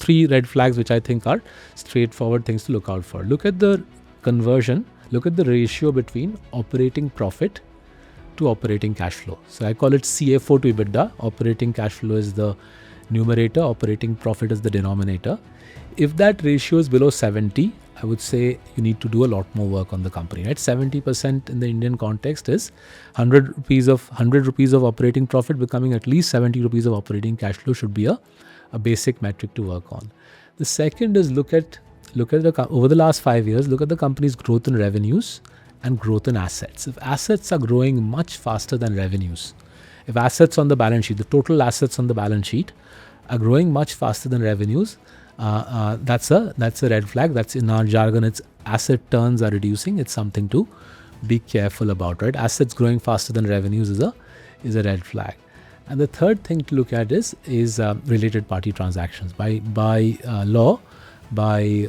three red flags which I think are straightforward things to look out for. Look at the conversion, look at the ratio between operating profit to operating cash flow. So I call it CFO to EBITDA. Operating cash flow is the numerator, operating profit is the denominator. If that ratio is below 70, I would say you need to do a lot more work on the company, right? 70% in the Indian context is 100 rupees of operating profit becoming at least 70 rupees of operating cash flow should be a basic metric to work on. The second is look at over the last 5 years, look at the company's growth in revenues and growth in assets. If assets are growing much faster than revenues, if assets on the balance sheet, the total assets on the balance sheet are growing much faster than revenues, that's a red flag. That's in our jargon, it's asset turns are reducing. It's something to be careful about, right? Assets growing faster than revenues is a red flag. And the third thing to look at is related party transactions. By law, by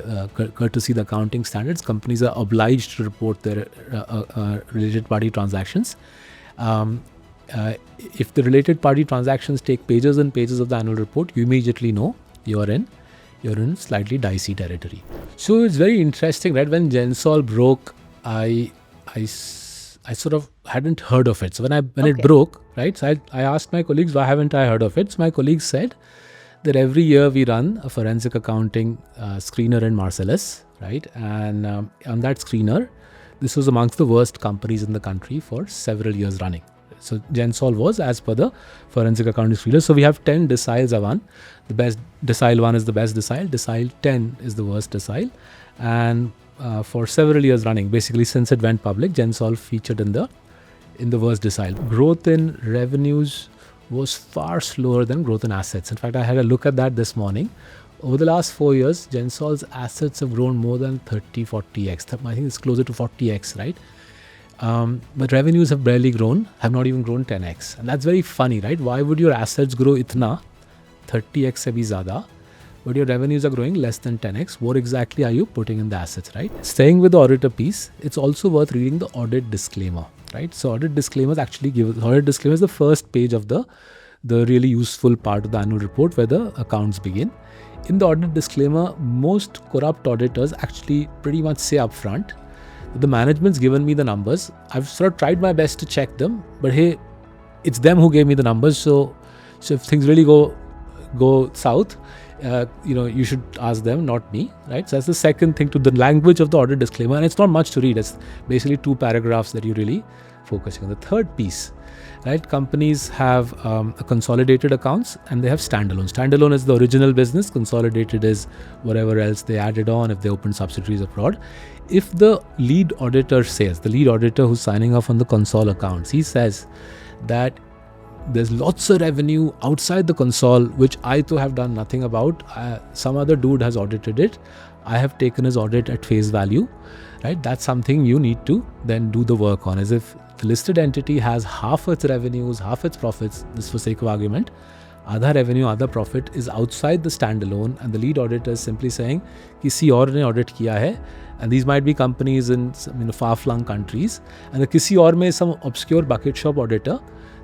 courtesy the accounting standards, companies are obliged to report their related party transactions. If the related party transactions take pages and pages of the annual report, you immediately know you're in slightly dicey territory. So it's very interesting, right? When Gensol broke, I sort of hadn't heard of it. So when it broke, right? So I asked my colleagues, why haven't I heard of it? So my colleagues said that every year we run a forensic accounting screener in Marcellus, right? And on that screener, this was amongst the worst companies in the country for several years running. So Gensol was as per the forensic accounting screener. So we have 10 deciles are one. The best decile 1 is the best decile. Decile 10 is the worst decile. And for several years running, basically since it went public, Gensol featured in the worst decile. Growth in revenues was far slower than growth in assets. In fact, I had a look at that this morning. Over the last 4 years, Gensol's assets have grown more than 30-40x. I think it's closer to 40x, right? But revenues have barely grown, have not even grown 10x. And that's very funny, right? Why would your assets grow itna, 30x se bhi zyada, but your revenues are growing less than 10x? What exactly are you putting in the assets, right? Staying with the auditor piece, it's also worth reading the audit disclaimer, right? So audit disclaimers actually audit disclaimer is the first page of the really useful part of the annual report where the accounts begin. In the audit disclaimer, most corrupt auditors actually pretty much say upfront, the management's given me the numbers. I've sort of tried my best to check them, but hey, it's them who gave me the numbers. So if things really go south, you should ask them, not me, right? So that's the second thing to the language of the audit disclaimer, and it's not much to read. It's basically 2 paragraphs that you're really focusing on. The third piece, right? Companies have a consolidated accounts and they have standalone. Standalone is the original business. Consolidated is whatever else they added on if they open subsidiaries abroad. If the lead auditor says, the lead auditor who's signing off on the console accounts, he says that there's lots of revenue outside the console, which I too have done nothing about. Some other dude has audited it. I have taken his audit at face value, right? That's something you need to then do the work on. As if the listed entity has half its revenues, half its profits, this for sake of argument, other revenue, other profit is outside the standalone, and the lead auditor is simply saying, kisi aur ne audit kiya hai, and these might be companies in far-flung countries, and the kisi aur mein is some obscure bucket shop auditor,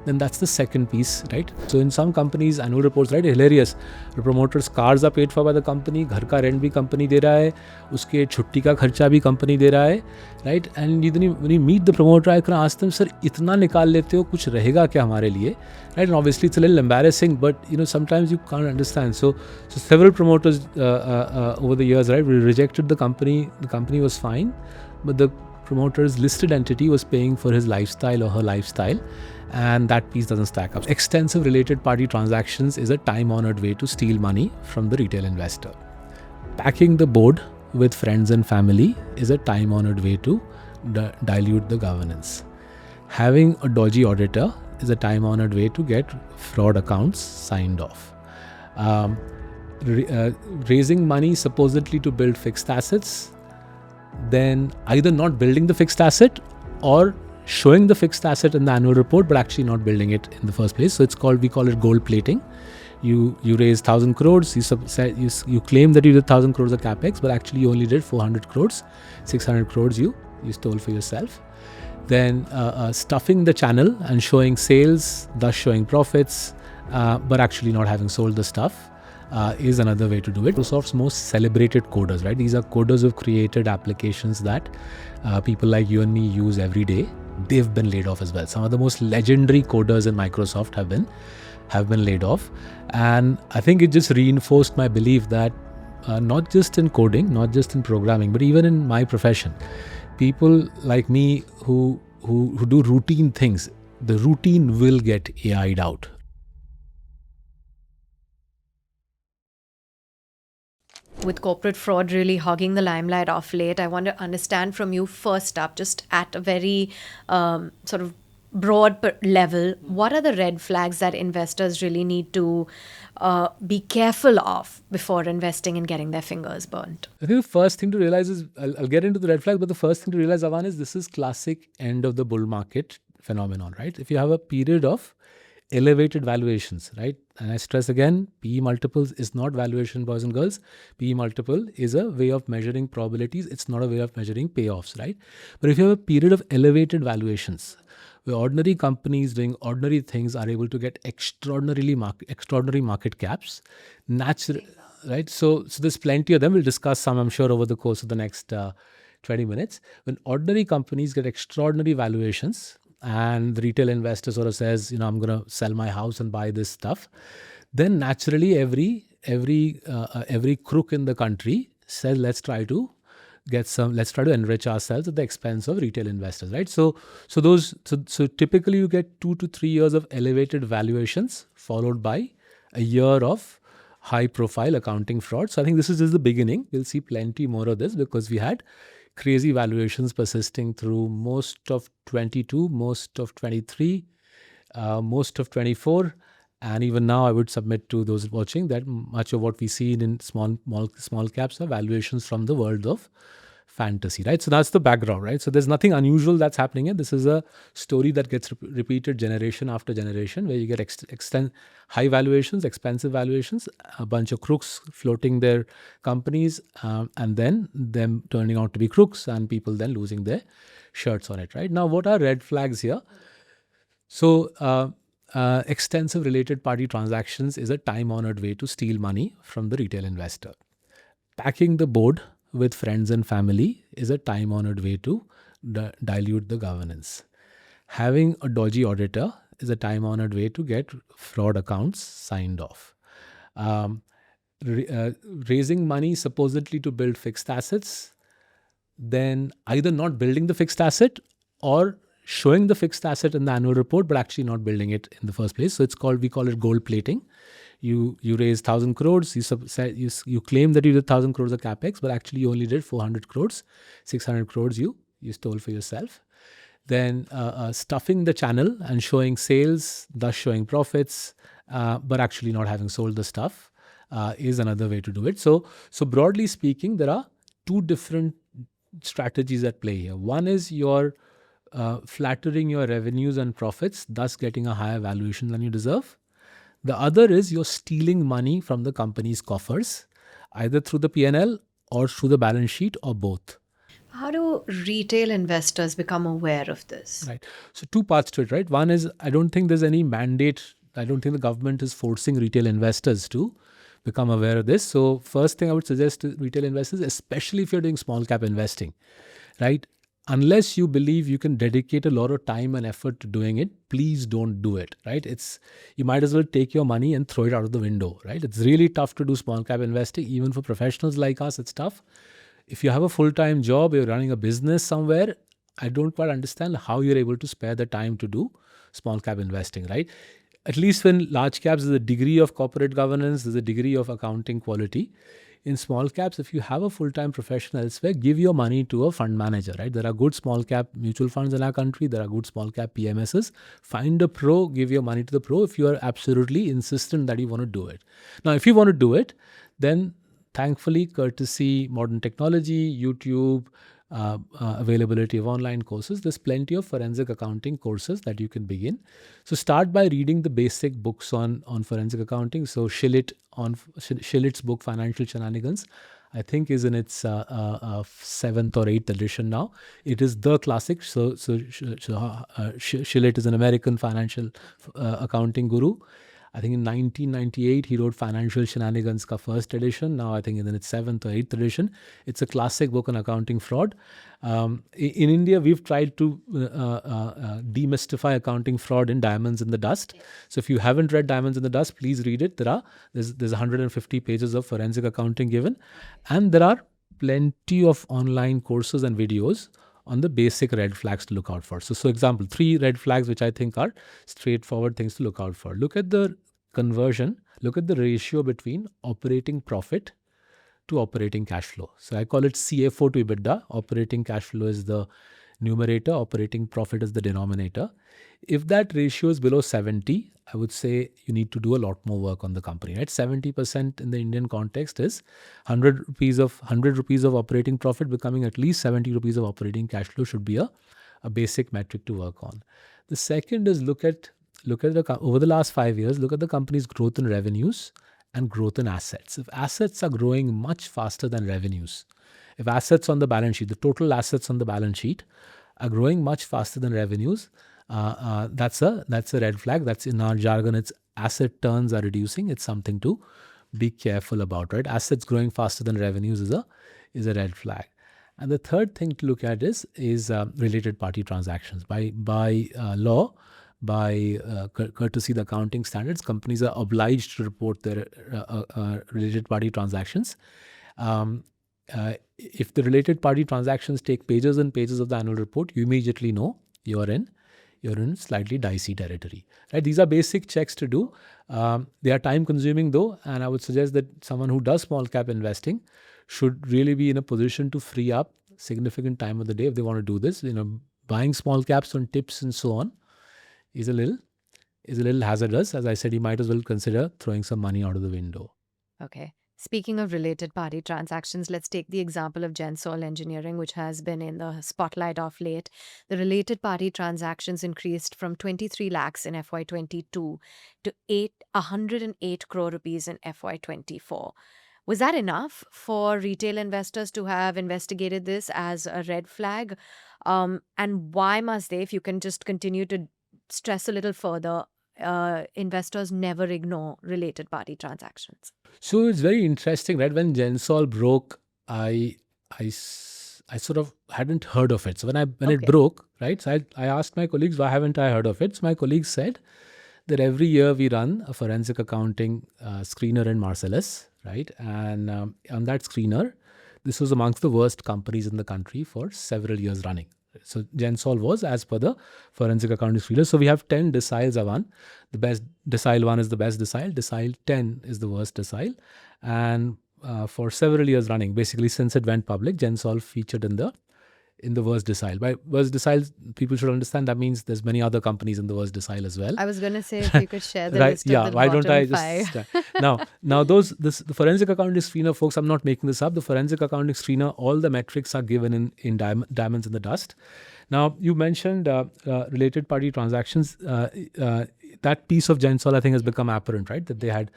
then that's the second piece, right? So in some companies, annual reports, right, hilarious. The promoter's cars are paid for by the company, घर का rent भी company दे रहा है, उसके छुट्टी का खर्चा भी company दे रहा है, right? And when you meet the promoter, I can ask them, sir, इतना निकाल लेते हो, कुछ रहेगा क्या हमारे लिए, right? And obviously it's a little embarrassing, but sometimes you can't understand. So several promoters over the years, right, we rejected the company. The company was fine, but the promoter's listed entity was paying for his lifestyle or her lifestyle, and that piece doesn't stack up. Extensive related party transactions is a time-honored way to steal money from the retail investor. Packing the board with friends and family is a time-honored way to dilute the governance. Having a dodgy auditor is a time-honored way to get fraud accounts signed off. Raising money supposedly to build fixed assets, then either not building the fixed asset or showing the fixed asset in the annual report, but actually not building it in the first place. So we call it gold plating. You raise 1,000 crores, you claim that you did 1,000 crores of capex, but actually you only did 400 crores, 600 crores you stole for yourself. Then stuffing the channel and showing sales, thus showing profits, but actually not having sold the stuff. is another way to do it. Microsoft's most celebrated coders, right? These are coders who've created applications that people like you and me use every day. They've been laid off as well. Some of the most legendary coders in Microsoft have been laid off, and I think it just reinforced my belief that not just in coding, not just in programming, but even in my profession, people like me who do routine things, the routine will get AI'd out. With corporate fraud really hogging the limelight off late, I want to understand from you first up, just at a very sort of broad level, what are the red flags that investors really need to be careful of before investing and getting their fingers burnt? I think the first thing to realize is, I'll get into the red flags, but the first thing to realize, Avan, is this is classic end of the bull market phenomenon, right? If you have a period of elevated valuations, right? And I stress again, PE multiples is not valuation, boys and girls. PE multiple is a way of measuring probabilities. It's not a way of measuring payoffs, right? But if you have a period of elevated valuations, where ordinary companies doing ordinary things are able to get extraordinary market caps, right? So there's plenty of them. We'll discuss some, I'm sure, over the course of the next 20 minutes. When ordinary companies get extraordinary valuations, and the retail investor sort of says, I'm going to sell my house and buy this stuff, then naturally every crook in the country says, let's try to enrich ourselves at the expense of retail investors, right? So typically you get 2 to 3 years of elevated valuations followed by a year of high profile accounting fraud. So I think this is just the beginning. We'll see plenty more of this because we had crazy valuations persisting through most of 22, most of 23, most of 24. And even now, I would submit to those watching that much of what we see in small caps are valuations from the world of fantasy, right? So that's the background, right? So there's nothing unusual that's happening here. This is a story that gets repeated generation after generation, where you get high valuations, expensive valuations, a bunch of crooks floating their companies, and then them turning out to be crooks and people then losing their shirts on it, right? Now, what are red flags here? So extensive related party transactions is a time-honored way to steal money from the retail investor. Packing the board with friends and family is a time-honored way to dilute the governance. Having a dodgy auditor is a time-honored way to get fraud accounts signed off. Raising money supposedly to build fixed assets, then either not building the fixed asset or showing the fixed asset in the annual report, but actually not building it in the first place. So we call it gold plating. You raise 1,000 crores, you claim that you did 1,000 crores of capex, but actually you only did 400 crores, 600 crores you stole for yourself. Then stuffing the channel and showing sales, thus showing profits, but actually not having sold the stuff is another way to do it. So broadly speaking, there are two different strategies at play here. One is you're flattering your revenues and profits, thus getting a higher valuation than you deserve. The other is you're stealing money from the company's coffers, either through the P&L or through the balance sheet or both. How do retail investors become aware of this? Right. So two parts to it, right? One is, I don't think there's any mandate. I don't think the government is forcing retail investors to become aware of this. So first thing I would suggest to retail investors, especially if you're doing small cap investing, right? Unless you believe you can dedicate a lot of time and effort to doing it, please don't do it, right? You might as well take your money and throw it out of the window, right? It's really tough to do small cap investing. Even for professionals like us, it's tough. If you have a full-time job, you're running a business somewhere, I don't quite understand how you're able to spare the time to do small cap investing, right? At least when large caps, there's a degree of corporate governance, there's a degree of accounting quality. In small caps, if you have a full-time profession elsewhere, give your money to a fund manager, right? There are good small cap mutual funds in our country. There are good small cap PMSs. Find a pro, give your money to the pro if you are absolutely insistent that you want to do it. Now, if you want to do it, then thankfully, courtesy, modern technology, YouTube, availability of online courses, there's plenty of forensic accounting courses that you can begin. So start by reading the basic books on forensic accounting. So Shillett's book, Financial Shenanigans, I think is in its 7th or 8th edition now. It is the classic. So Shillett is an American financial accounting guru. I think in 1998 he wrote Financial Shenanigans ka first edition. Now I think in its 7th or 8th edition. It's a classic book on accounting fraud. In India, we've tried to demystify accounting fraud in Diamonds in the Dust. So if you haven't read Diamonds in the Dust, please read it. There's 150 pages of forensic accounting given, and there are plenty of online courses and videos on the basic red flags to look out for. So example, 3 red flags which I think are straightforward things to look out for. Look at the conversion, look at the ratio between operating profit to operating cash flow. So I call it CFO to EBITDA. Operating cash flow is the numerator, operating profit is the denominator. If that ratio is below 70, I would say you need to do a lot more work on the company, right? 70% in the Indian context is 100 rupees of operating profit becoming at least 70 rupees of operating cash flow should be a basic metric to work on. The second is look at over the last 5 years, look at the company's growth in revenues and growth in assets. If assets are growing much faster than revenues, if assets on the balance sheet, the total assets on the balance sheet are growing much faster than revenues, that's a red flag. That's in our jargon, it's asset turns are reducing. It's something to be careful about, right? Assets growing faster than revenues is a red flag. And the third thing to look at is related party transactions. By law, by courtesy of the accounting standards, companies are obliged to report their related party transactions. If the related party transactions take pages and pages of the annual report, you immediately know you're in slightly dicey territory, right? These are basic checks to do. They are time consuming though, and I would suggest that someone who does small cap investing should really be in a position to free up significant time of the day if they want to do this. Buying small caps on tips and so on is a little hazardous. As I said, you might as well consider throwing some money out of the window. Okay. Speaking of related party transactions, let's take the example of Gensol Engineering, which has been in the spotlight of late. The related party transactions increased from 23 lakhs in FY22 to 108 crore rupees in FY24. Was that enough for retail investors to have investigated this as a red flag? And why must they, if you can just continue to stress a little further, investors never ignore related party transactions? So it's very interesting, right? When Gensol broke, I sort of hadn't heard of it. So when it broke, right? So I asked my colleagues, why haven't I heard of it? So my colleagues said that every year we run a forensic accounting screener in Marcellus, right? And on that screener, this was amongst the worst companies in the country for several years running. So Gensol was as per the forensic accounting screener. So we have 10 deciles are one. The best decile 1 is the best decile. Decile 10 is the worst decile. And for several years running, basically since it went public, Gensol featured in the worst decile. By worst decile, people should understand that means there's many other companies in the worst decile as well. I was going to say if you could share the right? list of Yeah. the Why don't I bottom just 5. now the forensic accounting screener, folks? I'm not making this up. The forensic accounting screener, all the metrics are given in Diamonds in the Dust. Now you mentioned related party transactions. That piece of Gensol, I think, has become apparent, right? That they had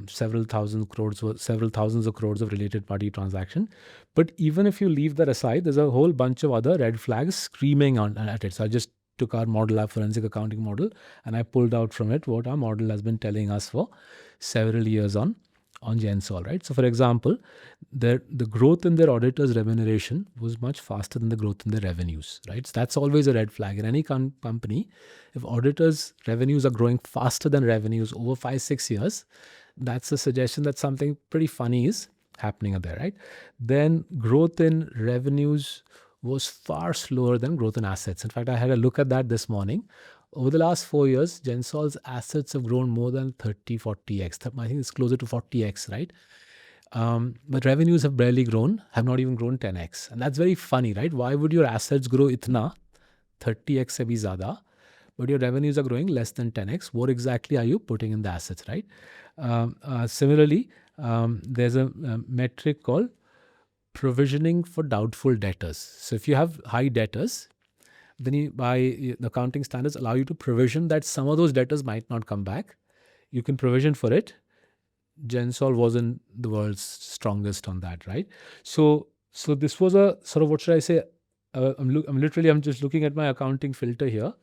several thousands of crores of related party transaction. But even if you leave that aside, there's a whole bunch of other red flags screaming at it. So I just took our model, our forensic accounting model, and I pulled out from it what our model has been telling us for several years on Gensol, right? So for example, the growth in their auditors' remuneration was much faster than the growth in their revenues, right? So that's always a red flag in any company. If auditors' revenues are growing faster than revenues over 5-6 years, that's a suggestion that something pretty funny is happening there, right? Then growth in revenues was far slower than growth in assets. In fact, I had a look at that this morning. Over the last 4 years, Gensol's assets have grown more than 30-40x. I think it's closer to 40x, right? But revenues have barely grown, have not even grown 10x. And that's very funny, right? Why would your assets grow itna, 30x se bhi zyada, but your revenues are growing less than 10x? What exactly are you putting in the assets, right? Similarly, there's a metric called provisioning for doubtful debtors. So if you have high debtors, then by the accounting standards allow you to provision that some of those debtors might not come back. You can provision for it. Gensol wasn't the world's strongest on that, right? So this was a sort of, what should I say? I'm just looking at my accounting filter here.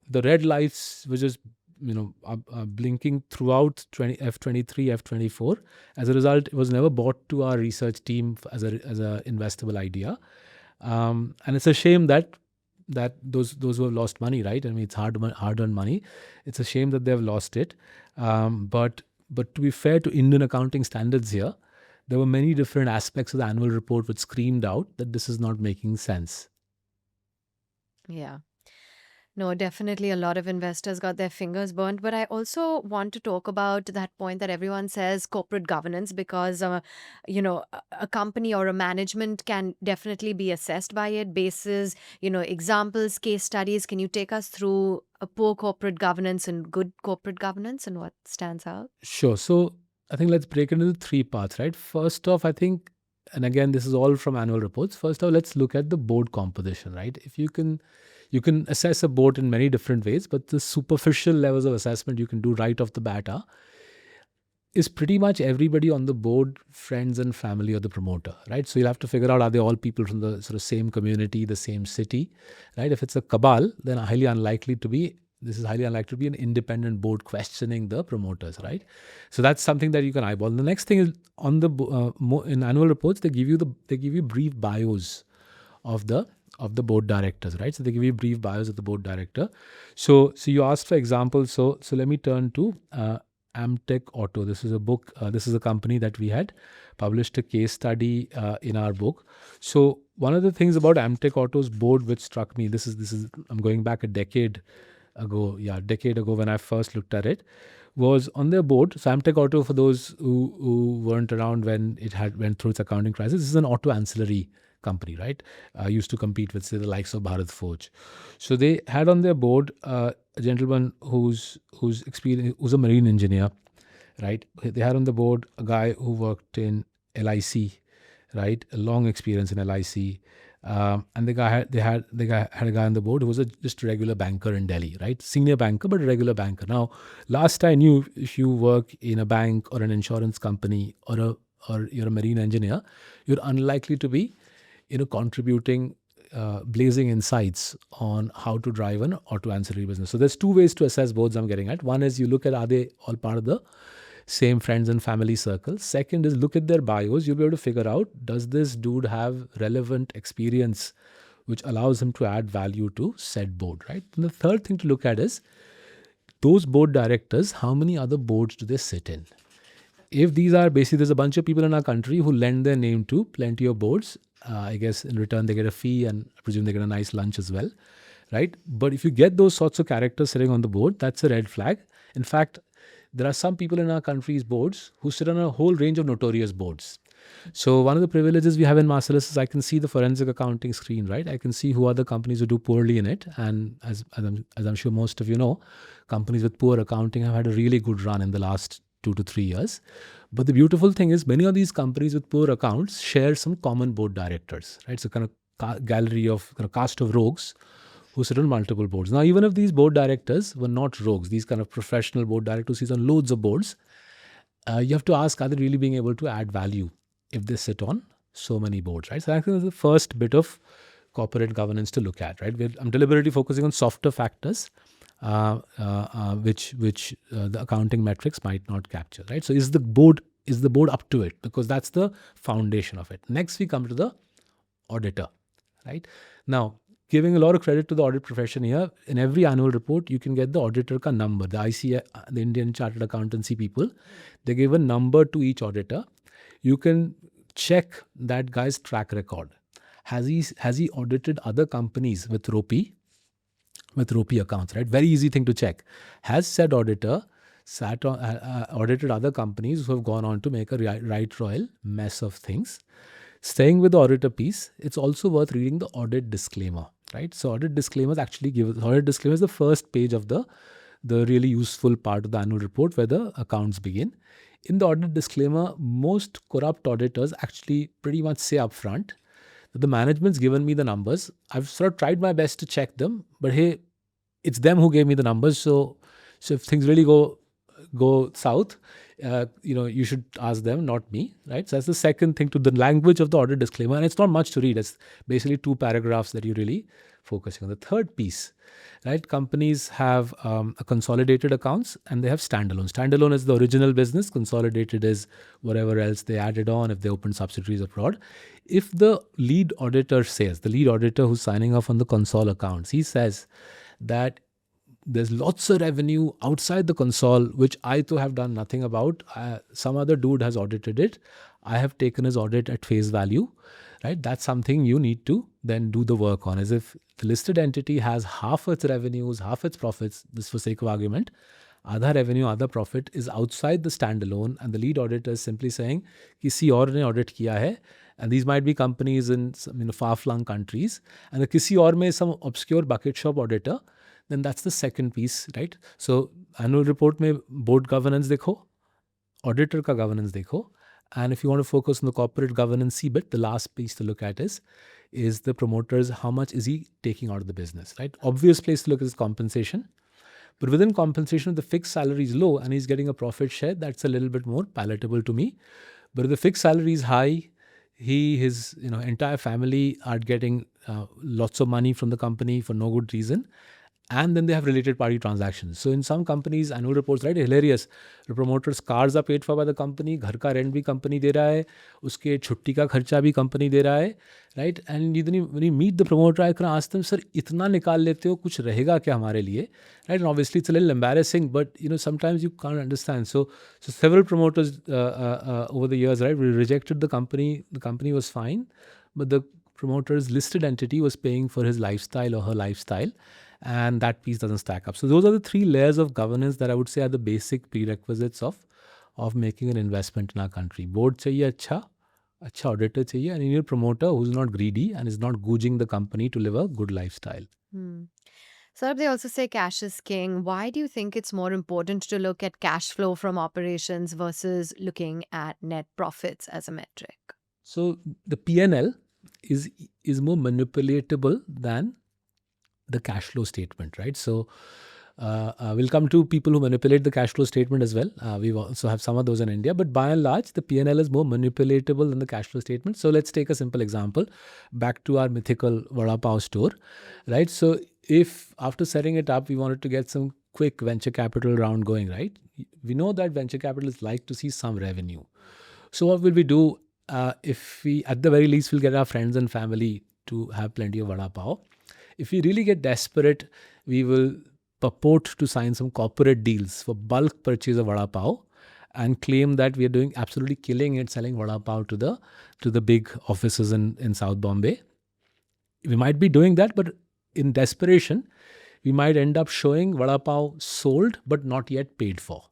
The red lights were just blinking throughout F23, F24. As a result, it was never brought to our research team as a investable idea. And it's a shame that those who have lost money, right? I mean, it's hard-earned money. It's a shame that they have lost it. But to be fair to Indian accounting standards here, there were many different aspects of the annual report which screamed out that this is not making sense. Yeah. No, definitely a lot of investors got their fingers burnt. But I also want to talk about that point that everyone says corporate governance, because, a company or a management can definitely be assessed by it, basis, examples, case studies. Can you take us through a poor corporate governance and good corporate governance and what stands out? Sure. So I think let's break it into 3 parts, right? First off, I think, and again, this is all from annual reports. First off, let's look at the board composition, right? If you can assess a board in many different ways, but the superficial levels of assessment you can do right off the bat is pretty much everybody on the board, friends and family of the promoter, right? So you'll have to figure out, are they all people from the sort of same community, the same city, right? If it's a cabal, then this is highly unlikely to be an independent board questioning the promoters, right? So that's something that you can eyeball. The next thing is on the in annual reports, they give you brief bios of the board directors, right? So they give you brief bios of the board director. So you asked for examples. So let me turn to Amtech Auto. This is a book. This is a company that we had published a case study in our book. So one of the things about Amtech Auto's board which struck me, this is I'm going back a decade ago when I first looked at it, was on their board. So Amtech Auto, for those who weren't around when it went through its accounting crisis, this is an auto ancillary company, right? Used to compete with, say, the likes of Bharat Forge. So they had on their board a gentleman who's a marine engineer, right? They had on the board a guy who worked in LIC, right? A long experience in LIC. And they had a guy on the board who was just a regular banker in Delhi, right? Senior banker, but a regular banker. Now, last I knew, if you work in a bank or an insurance company or you're a marine engineer, you're unlikely to be, contributing blazing insights on how to drive an auto ancillary business. So there's 2 ways to assess boards I'm getting at. One is you look at, are they all part of the same friends and family circle? Second is look at their bios. You'll be able to figure out, does this dude have relevant experience which allows him to add value to said board, right? And the third thing to look at is those board directors, how many other boards do they sit in? If these are basically, there's a bunch of people in our country who lend their name to plenty of boards. I guess in return they get a fee, and I presume they get a nice lunch as well, right? But if you get those sorts of characters sitting on the board, that's a red flag. In fact, there are some people in our country's boards who sit on a whole range of notorious boards. So one of the privileges we have in Marcellus is I can see the forensic accounting screen, right? I can see who are the companies who do poorly in it. And as I'm sure most of you know, companies with poor accounting have had a really good run in the last 2 to 3 years. But the beautiful thing is many of these companies with poor accounts share some common board directors, right? So kind of gallery of kind of cast of rogues who sit on multiple boards. Now, even if these board directors were not rogues, these kind of professional board directors sit on loads of boards, you have to ask, are they really being able to add value if they sit on so many boards, right? So I think that's the first bit of corporate governance to look at, right? I'm deliberately focusing on softer factors, which the accounting metrics might not capture, right? So is the board up to it? Because that's the foundation of it. Next, we come to the auditor, right? Now, giving a lot of credit to the audit profession here, in every annual report, you can get the auditor ka number. The ICA, the Indian Chartered Accountancy people, they give a number to each auditor. You can check that guy's track record. Has he audited other companies with ROPI accounts, right? Very easy thing to check. Has said auditor audited other companies who have gone on to make a right royal mess of things? Staying with the auditor piece, it's also worth reading the audit disclaimer, right? So audit disclaimers is the first page of the really useful part of the annual report where the accounts begin. In the audit disclaimer, most corrupt auditors actually pretty much say upfront that the management's given me the numbers. I've sort of tried my best to check them, but hey, it's them who gave me the numbers. So if things really go go south, you should ask them, not me, right? So that's the second thing, to the language of the audit disclaimer. And it's not much to read. It's basically 2 paragraphs that you really focusing on. The third piece, right? Companies have a consolidated accounts and they have standalone. Standalone is the original business. Consolidated is whatever else they added on if they opened subsidiaries abroad. If the lead auditor says, the lead auditor who's signing off on the console accounts, he says that there's lots of revenue outside the console, which I too have done nothing about. Some other dude has audited it. I have taken his audit at face value, right? That's something you need to then do the work on. As if the listed entity has half its revenues, half its profits, this for sake of argument, other revenue, other profit is outside the standalone, and the lead auditor is simply saying, किसी और ने audit किया है, and these might be companies in some, far-flung countries, and the किसी और में some obscure bucket shop auditor, then that's the second piece, right? So annual report में board governance देखो, auditor का governance देखो, and if you want to focus on the corporate governance bit, the last piece to look at is the promoters, how much is he taking out of the business, right? Obvious place to look is compensation. But within compensation, if the fixed salary is low and he's getting a profit share, that's a little bit more palatable to me. But if the fixed salary is high, his entire family are getting lots of money from the company for no good reason. And then they have related party transactions. So in some companies, annual reports, right, hilarious. The promoter's cars are paid for by the company, घर का rent भी company दे रहा है, उसके छुट्टी का खर्चा भी company दे रहा है, right? And when you meet the promoter, I can ask them, sir, इतना निकाल लेते हो, कुछ रहेगा क्या हमारे लिए, right? And obviously it's a little embarrassing, but sometimes you can't understand. So several promoters over the years, right, we rejected the company. The company was fine, but the promoter's listed entity was paying for his lifestyle or her lifestyle. And that piece doesn't stack up. So those are the 3 layers of governance that I would say are the basic prerequisites of making an investment in our country. Board chahiye अच्छा auditor chahiye, and you need a promoter who's not greedy and is not gouging the company to live a good lifestyle. Saurabh, they also say cash is king. Why do you think it's more important to look at cash flow from operations versus looking at net profits as a metric? So the P&L is more manipulatable than the cash flow statement, right? So we'll come to people who manipulate the cash flow statement as well. We also have some of those in India, but by and large, the P&L is more manipulatable than the cash flow statement. So let's take a simple example. Back to our mythical Vada Pav store, right? So if after setting it up, we wanted to get some quick venture capital round going, right? We know that venture capitalists like to see some revenue. So what will we do? If we, at the very least, we'll get our friends and family to have plenty of Vada Pav. If we really get desperate, we will purport to sign some corporate deals for bulk purchase of Vada Pav and claim that we are doing absolutely killing it selling Vada Pav to the big offices in South Bombay. We might be doing that, but in desperation, we might end up showing Vada Pav sold but not yet paid for,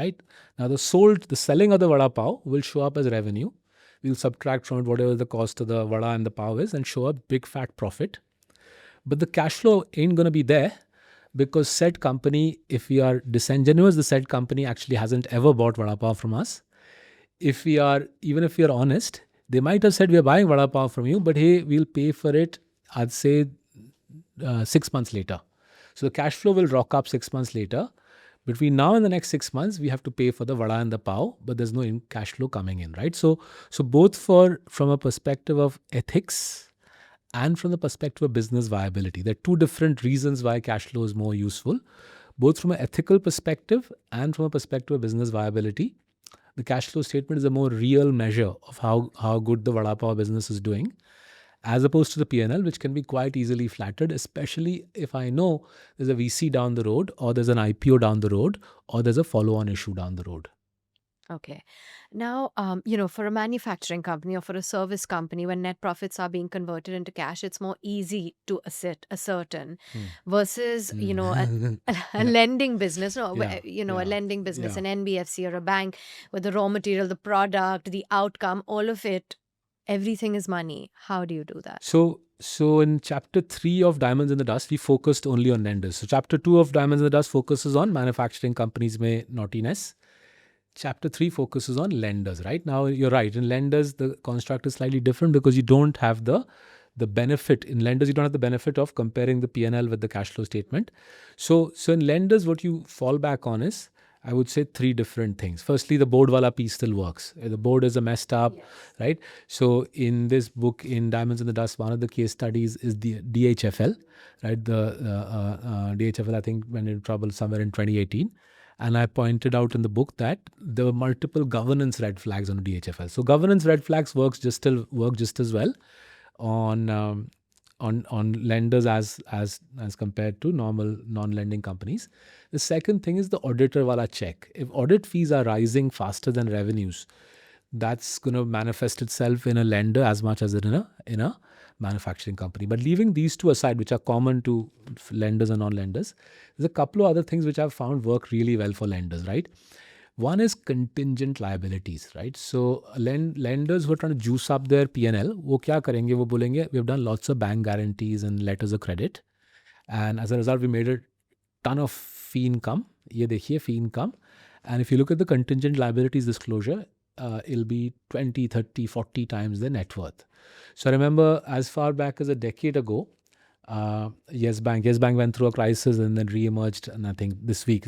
right? Now the selling of the Vada Pav will show up as revenue. We'll subtract from it whatever the cost of the Vada and the Pav is and show a big fat profit. But the cash flow ain't going to be there because said company, if we are disingenuous, the said company actually hasn't ever bought Vada Pav from us. Even if we are honest, they might have said, we are buying Vada Pav from you, but hey, we'll pay for it, I'd say 6 months later. So the cash flow will rock up 6 months later. Between now and the next 6 months, we have to pay for the Vada and the Pav, but there's no cash flow coming in, right? So both from a perspective of ethics and from the perspective of business viability. There are 2 different reasons why cash flow is more useful. Both from an ethical perspective and from a perspective of business viability, the cash flow statement is a more real measure of how good the Vada Pav business is doing, as opposed to the P&L, which can be quite easily flattered, especially if I know there's a VC down the road, or there's an IPO down the road, or there's a follow-on issue down the road. Okay. Now, for a manufacturing company or for a service company, when net profits are being converted into cash, it's more easy to ascertain versus, a lending business, a lending business, an NBFC or a bank, with the raw material, the product, the outcome, all of it, everything is money. How do you do that? So in chapter 3 of Diamonds in the Dust, we focused only on lenders. So chapter 2 of Diamonds in the Dust focuses on manufacturing companies' naughtiness. Chapter 3 focuses on lenders, right? Now, you're right. In lenders, the construct is slightly different because you don't have the benefit. In lenders, you don't have the benefit of comparing the P&L with the cash flow statement. So in lenders, what you fall back on is I would say three different things. Firstly, the board wala piece still works. The board is a messed up, right? So in this book, in Diamonds in the Dust, one of the case studies is the DHFL, right? The DHFL, I think, went into trouble somewhere in 2018. And I pointed out in the book that there were multiple governance red flags on DHFL. So governance red flags work just as well on lenders as compared to normal non-lending companies. The second thing is the auditor wala check. If audit fees are rising faster than revenues, that's going to manifest itself in a lender as much as in a manufacturing company. But leaving these two aside, which are common to lenders and non-lenders, there's a couple of other things which I've found work really well for lenders, right? One is contingent liabilities, right? So lenders who are trying to juice up their P&L, वो क्या करेंगे? वो बोलेंगे, we have done lots of bank guarantees and letters of credit, and as a result, we made a ton of fee income. ये देखिए fee income, and if you look at the contingent liabilities disclosure, it'll be 20, 30, 40 times the net worth. So I remember as far back as a decade ago, Yes Bank went through a crisis and then re-emerged. And I think this week,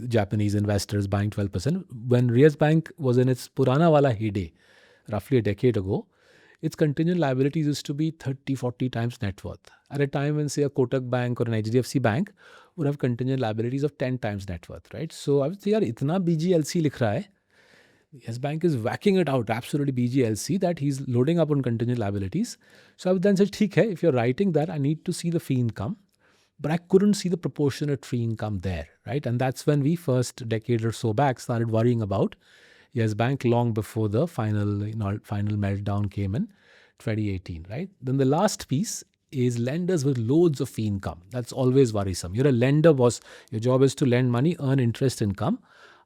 Japanese investors buying 12%. When Yes Bank was in its Purana wala heyday, roughly a decade ago, its contingent liabilities used to be 30, 40 times net worth. At a time when, say, a Kotak Bank or an HDFC Bank would have contingent liabilities of 10 times net worth, right? So I would say, yaar, itna BGLC likh raha hai. Yes Bank is whacking it out, absolutely BGLC, that he's loading up on contingent liabilities. So I would then say, theek hai, if you're writing that, I need to see the fee income. But I couldn't see the proportionate fee income there, right? And that's when we first decade or so back started worrying about Yes Bank long before the final meltdown came in 2018, right? Then the last piece is lenders with loads of fee income. That's always worrisome. You're a lender, boss. Your job is to lend money, earn interest income.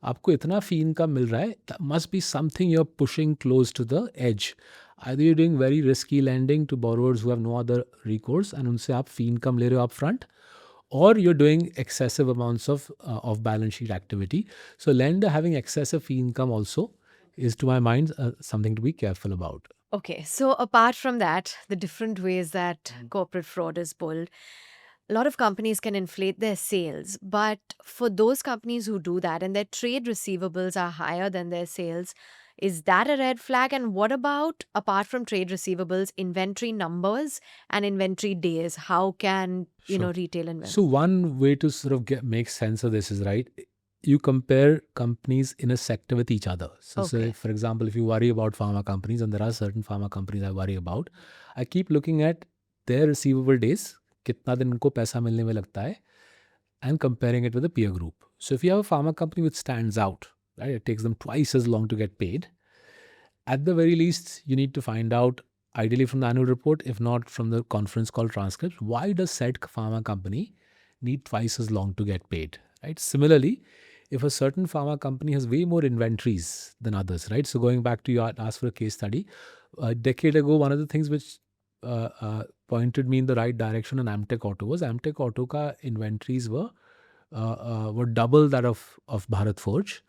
आपको इतना fee income मिल रहा है, that must be something you're pushing close to the edge. Either you're doing very risky lending to borrowers who have no other recourse and उनसे आप fee income ले रहे हो upfront, or you're doing excessive amounts of balance sheet activity. So lender having excessive fee income also is, to my mind, something to be careful about. Okay, so apart from that, the different ways that corporate fraud is pulled, a lot of companies can inflate their sales. But for those companies who do that and their trade receivables are higher than their sales, is that a red flag? And what about, apart from trade receivables, inventory numbers and inventory days? How can, retail investors? So one way to sort of make sense of this is, right, you compare companies in a sector with each other. So say, for example, if you worry about pharma companies, and there are certain pharma companies I worry about, I keep looking at their receivable days, कितना दिन उनको पैसा मिलने में लगता है, and comparing it with a peer group. So if you have a pharma company which stands out, right, it takes them twice as long to get paid. At the very least, you need to find out, ideally from the annual report, if not from the conference call transcripts, why does said pharma company need twice as long to get paid, right? Similarly, if a certain pharma company has way more inventories than others, right? So going back to you asked for a case study, a decade ago, one of the things which pointed me in the right direction on Amtech Auto was Amtech Auto ka inventories were double that of Bharat Forge.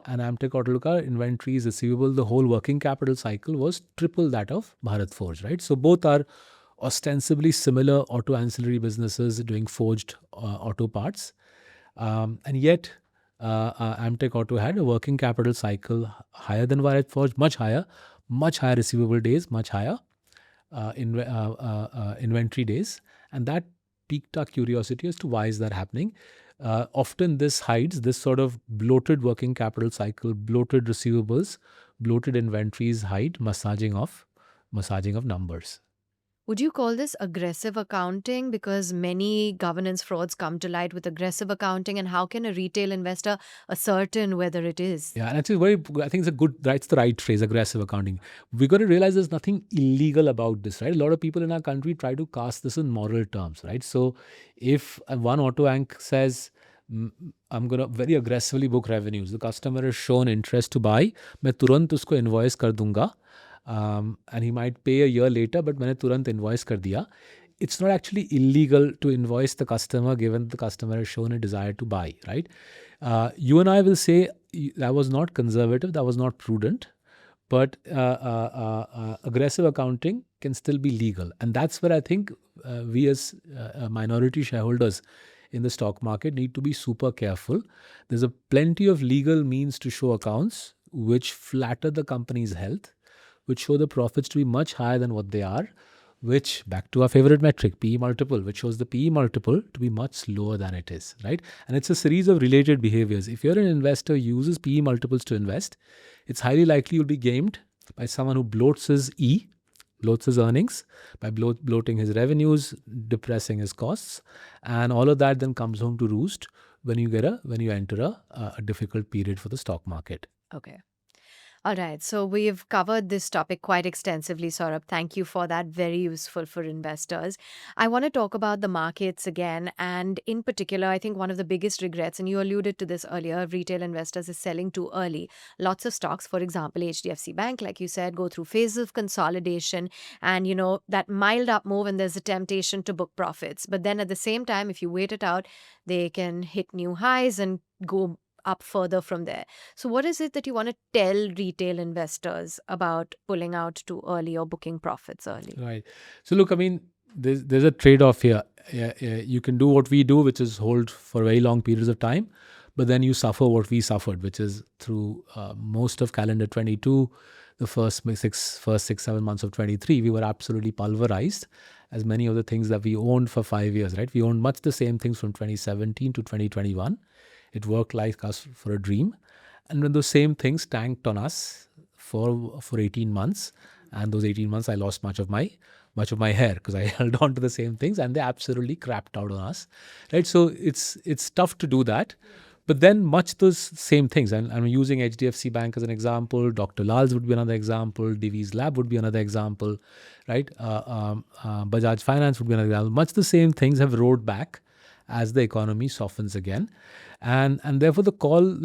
And Amtech Auto ka inventories receivable, the whole working capital cycle was triple that of Bharat Forge, right? So both are ostensibly similar auto ancillary businesses doing forged auto parts. And yet Amtech Auto had a working capital cycle higher than Bharat Forge, much higher receivable days, much higher inventory days. And that piqued our curiosity as to why is that happening. Often this hides this sort of bloated working capital cycle, bloated receivables, bloated inventories hide massaging of numbers. Would you call this aggressive accounting? Because many governance frauds come to light with aggressive accounting, and how can a retail investor ascertain whether it is? Yeah, and I think it's the right phrase, aggressive accounting. We got to realize there's nothing illegal about this, right? A lot of people in our country try to cast this in moral terms, right? So if one auto anc says, I'm going to very aggressively book revenues, the customer has shown interest to buy, मैं तुरंत उसको invoice कर दूंगा. And he might pay a year later, but मैंने तुरंत invoice कर दिया. It's not actually illegal to invoice the customer given the customer has shown a desire to buy, right? You and I will say that was not conservative, that was not prudent, but aggressive accounting can still be legal. And that's where I think we as minority shareholders in the stock market need to be super careful. There's a plenty of legal means to show accounts which flatter the company's health, which show the profits to be much higher than what they are, which, back to our favorite metric, PE multiple, which shows the PE multiple to be much lower than it is, right? And it's a series of related behaviors. If you're an investor who uses PE multiples to invest, it's highly likely you'll be gamed by someone who bloats his earnings, by bloating his revenues, depressing his costs, and all of that then comes home to roost when you enter a difficult period for the stock market. Okay. All right. So we've covered this topic quite extensively, Saurabh. Thank you for that. Very useful for investors. I want to talk about the markets again. And in particular, I think one of the biggest regrets, and you alluded to this earlier, of retail investors is selling too early. Lots of stocks, for example, HDFC Bank, like you said, go through phases of consolidation and, that mild up move, and there's a temptation to book profits. But then at the same time, if you wait it out, they can hit new highs and go up further from there. So what is it that you want to tell retail investors about pulling out too early or booking profits early? Right. So look, I mean, there's a trade-off here. You can do what we do, which is hold for very long periods of time, but then you suffer what we suffered, which is through most of calendar 22, the first 6-7 months of 23, we were absolutely pulverized, as many of the things that we owned for 5 years, right? We owned much the same things from 2017 to 2021. It worked like us for a dream. And when those same things tanked on us for 18 months, and those 18 months I lost much of my hair because I held on to the same things, and they absolutely crapped out on us, right? So it's tough to do that. But then much those same things, and I'm using HDFC Bank as an example, Dr. Lal's would be another example, Divi's Lab would be another example, right? Bajaj Finance would be another example. Much the same things have rolled back as the economy softens again. And therefore the call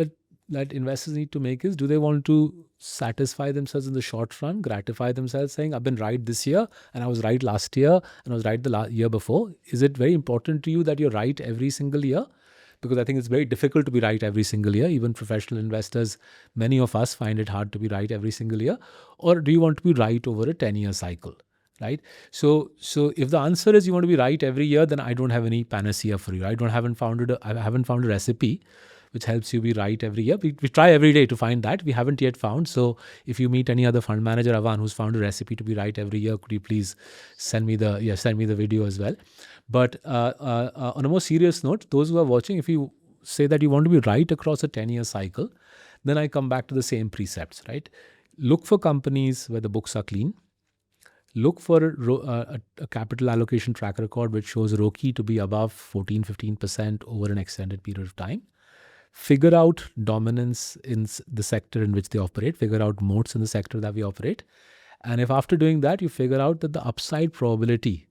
that investors need to make is, do they want to satisfy themselves in the short run, gratify themselves saying, I've been right this year and I was right last year and I was right the year before? Is it very important to you that you're right every single year? Because I think it's very difficult to be right every single year. Even professional investors, many of us find it hard to be right every single year. Or do you want to be right over a 10-year cycle? Right. So if the answer is you want to be right every year, then I don't have any panacea for you. I haven't found a recipe which helps you be right every year. We try every day to find that. We haven't yet found. So if you meet any other fund manager, Avan, who's found a recipe to be right every year, could you please send me the video as well? But on a more serious note, those who are watching, if you say that you want to be right across a 10-year cycle, then I come back to the same precepts, right? Look for companies where the books are clean. Look for a capital allocation track record which shows ROCE to be above 14-15% over an extended period of time. Figure out dominance in the sector in which they operate. Figure out moats in the sector that we operate. And if after doing that, you figure out that the upside probability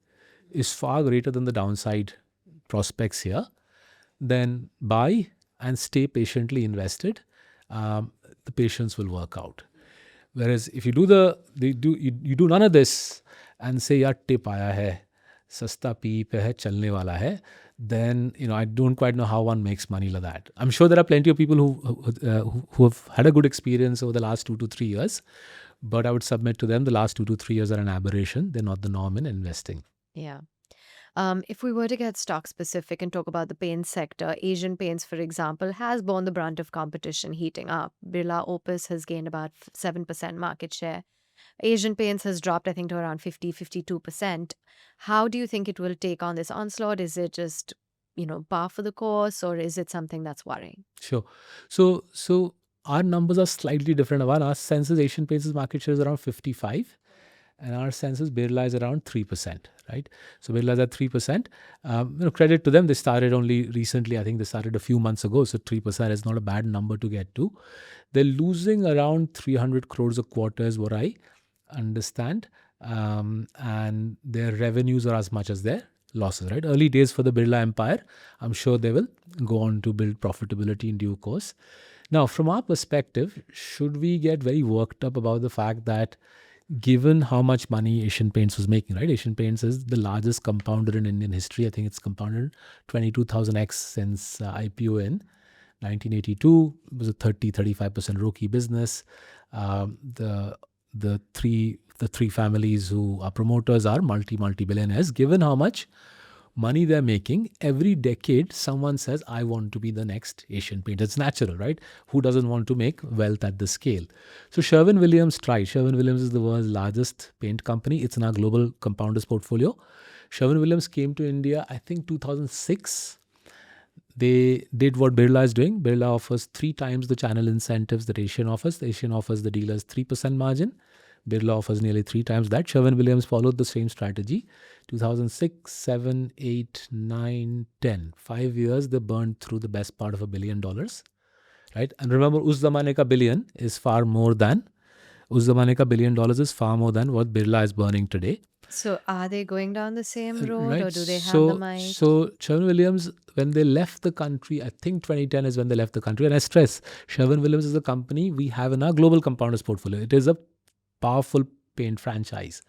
is far greater than the downside prospects here, then buy and stay patiently invested. The patience will work out. Whereas if you do none of this and say, yaar tip aaya hai, sasta PE pe hai, chalne wala hai, then I don't quite know how one makes money like that. I'm sure there are plenty of people who have had a good experience over the last 2 to 3 years, but I would submit to them the last 2 to 3 years are an aberration. They're not the norm in investing. Yeah. If we were to get stock specific and talk about the paints sector, Asian Paints, for example, has borne the brunt of competition heating up. Birla Opus has gained about 7% market share. Asian Paints has dropped, I think, to around 50-52%. How do you think it will take on this onslaught? Is it just, par for the course, or is it something that's worrying? Sure. So our numbers are slightly different. Our sense is Asian Paints' market share is around 55%. And our census Birla is around 3%, right? So Birla is at 3%. Credit to them, they started only recently. I think they started a few months ago. So 3% is not a bad number to get to. They're losing around 300 crores a quarter is what I understand. And their revenues are as much as their losses, right? Early days for the Birla empire. I'm sure they will go on to build profitability in due course. Now, from our perspective, should we get very worked up about the fact that given how much money Asian Paints was making, right? Asian Paints is the largest compounder in Indian history. I think it's compounded 22,000x since IPO in 1982. It was a 30-35% ROCE business. The three families who are promoters are multi-billionaires. Given how much money they're making, every decade someone says, I want to be the next Asian painter. It's natural, right? Who doesn't want to make wealth at this scale? So Sherwin-Williams tried. Sherwin-Williams is the world's largest paint company. It's in our global compounders portfolio. Sherwin-Williams came to India, I think 2006. They did what Birla is doing. Birla offers 3 times the channel incentives that Asian offers. The Asian offers the dealers 3% margin. Birla offers nearly 3 times that. Sherwin-Williams followed the same strategy. 2006, 7, 8, 9, 10. 5 years, they burned through the best part of $1 billion. Right? And remember, us zamane ka billion is far more than, us zamane ka $1 billion is far more than what Birla is burning today. So are they going down the same road, Right. or do they have so, the might? So Sherwin-Williams, when they left the country, I think 2010 is when they left the country. And I stress, Sherwin-Williams is a company we have in our global compounders portfolio. It is a powerful paint franchise.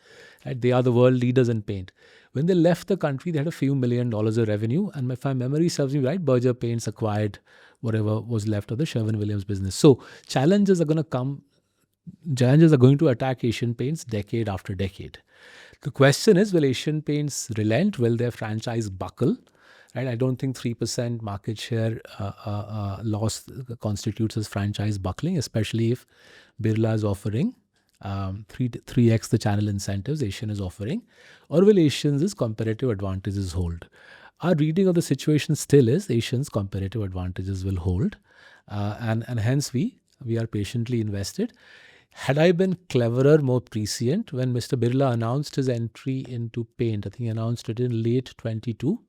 Right? They are the world leaders in paint. When they left the country, they had a few $1 million of revenue. And if my memory serves me right, Berger Paints acquired whatever was left of the Sherwin-Williams business. So challenges are going to come. Challenges are going to attack Asian Paints decade after decade. The question is, will Asian Paints relent? Will their franchise buckle? Right? I don't think 3% market share loss constitutes as franchise buckling, especially if Birla is offering 3x the channel incentives Asian is offering. Or will Asians' comparative advantages hold? Our reading of the situation still is Asians' comparative advantages will hold. And hence we are patiently invested. Had I been cleverer, more prescient, when Mr. Birla announced his entry into paint, I think he announced it in late 22.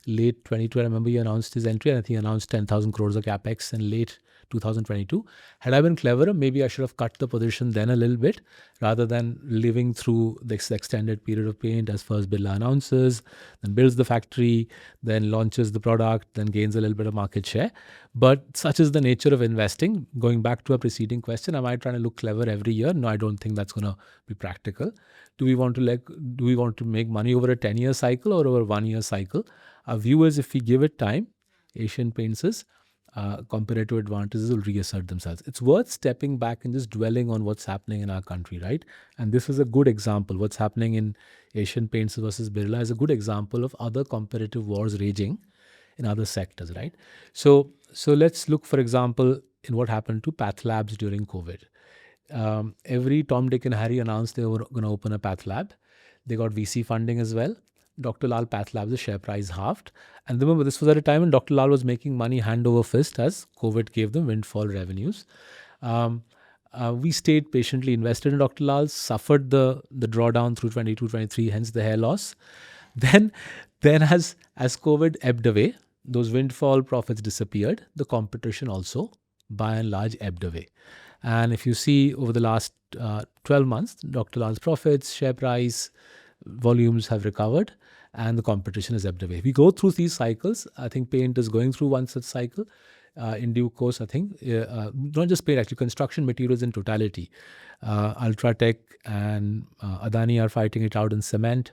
Late 22, I remember he announced his entry, and I think he announced 10,000 crores of capex in late 2022. Had I been cleverer, maybe I should have cut the position then a little bit, rather than living through this extended period of paint as first Birla announces, then builds the factory, then launches the product, then gains a little bit of market share. But such is the nature of investing. Going back to a preceding question, am I trying to look clever every year? No, I don't think that's going to be practical. Do we want to make money over a 10-year cycle or over a 1-year cycle? Our view is, if we give it time, Asian Paints' comparative advantages will reassert themselves. It's worth stepping back and just dwelling on what's happening in our country, right? And this is a good example. What's happening in Asian Paints versus Birla is a good example of other competitive wars raging in other sectors, right? So let's look, for example, in what happened to Path Labs during COVID. Every Tom, Dick and Harry announced they were going to open a Path Lab. They got VC funding as well. Dr. Lal Path Labs' share price halved. And remember, this was at a time when Dr. Lal was making money hand over fist as COVID gave them windfall revenues. We stayed patiently invested in Dr. Lal, suffered the drawdown through 22-23, hence the hair loss. Then as COVID ebbed away, those windfall profits disappeared. The competition also, by and large, ebbed away. And if you see over the last 12 months, Dr. Lal's profits, share price, volumes have recovered, and the competition has ebbed away. We go through these cycles. I think paint is going through one such cycle. In due course, I think, not just paint, actually, construction materials in totality. Ultratech and Adani are fighting it out in cement.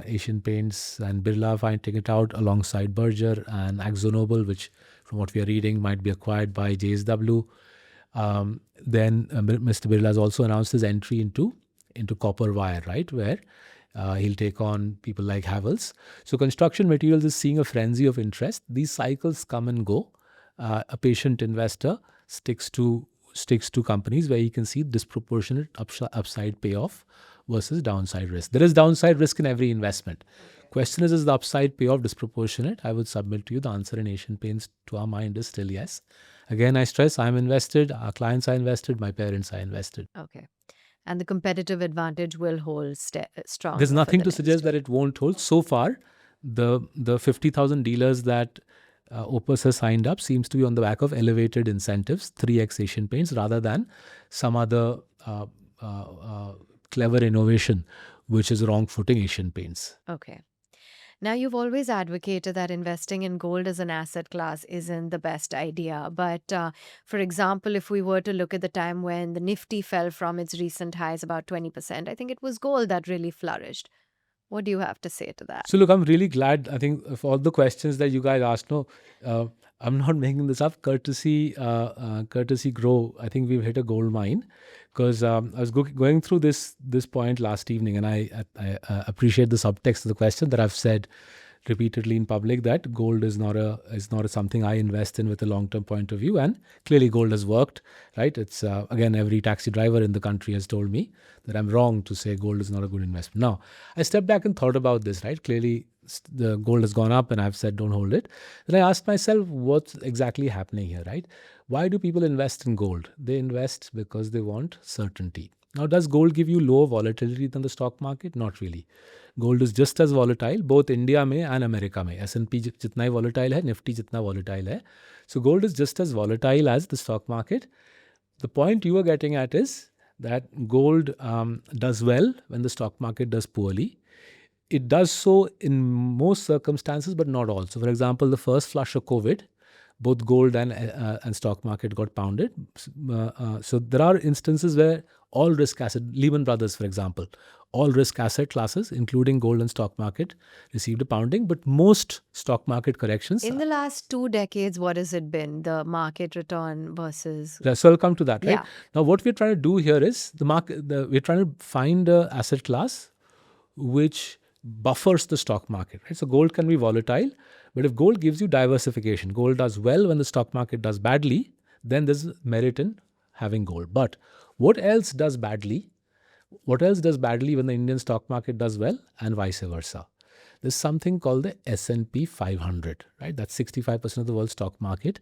Asian Paints and Birla are fighting it out alongside Berger and AkzoNobel, which, from what we are reading, might be acquired by JSW. Then Mr. Birla has also announced his entry into copper wire, right, where he'll take on people like Havells. So construction materials is seeing a frenzy of interest. These cycles come and go. A patient investor sticks to companies where he can see disproportionate upside payoff versus downside risk. There is downside risk in every investment. Question is the upside payoff disproportionate? I would submit to you the answer in Asian Paints, to our mind, is still yes. Again, I stress, I'm invested, our clients are invested, my parents are invested. Okay. And the competitive advantage will hold strong. There's nothing to suggest that it won't hold. So far, the 50,000 dealers that Opus has signed up seems to be on the back of elevated incentives, 3x Asian Paints, rather than some other clever innovation, which is wrong-footing Asian Paints. Okay. Now, you've always advocated that investing in gold as an asset class isn't the best idea. But for example, if we were to look at the time when the Nifty fell from its recent highs about 20%, I think it was gold that really flourished. What do you have to say to that? So look, I'm really glad, I think, of all the questions that you guys asked. No, I'm not making this up. Courtesy Groww, I think we've hit a gold mine. because I was going through this point last evening, and I appreciate the subtext of the question that I've said repeatedly in public that gold is not something I invest in with a long-term point of view, and clearly gold has worked, right? It's again, every taxi driver in the country has told me that I'm wrong to say gold is not a good investment. Now, I stepped back and thought about this, right? Clearly, the gold has gone up, and I've said don't hold it. Then I asked myself, what's exactly happening here, right? Why do people invest in gold? They invest because they want certainty. Now, does gold give you lower volatility than the stock market? Not really. Gold is just as volatile, both India में and America में. S&P जितना ही volatile है, Nifty जितना volatile है. So gold is just as volatile as the stock market. The point you are getting at is that gold does well when the stock market does poorly. It does so in most circumstances, but not all. So, for example, the first flush of COVID, both gold and stock market got pounded. So there are instances where all risk asset, Lehman Brothers, for example, all risk asset classes, including gold and stock market, received a pounding. But most stock market corrections. In the last 2 decades, what has it been? The market return versus. So I'll come to that, right? Yeah. Now, what we're trying to do here is we're trying to find an asset class which buffers the stock market, right? So gold can be volatile, but if gold gives you diversification, gold does well when the stock market does badly, then there's merit in having gold. But what else does badly? What else does badly when the Indian stock market does well, and vice versa? There's something called the S&P 500, right? That's 65% of the world's stock market.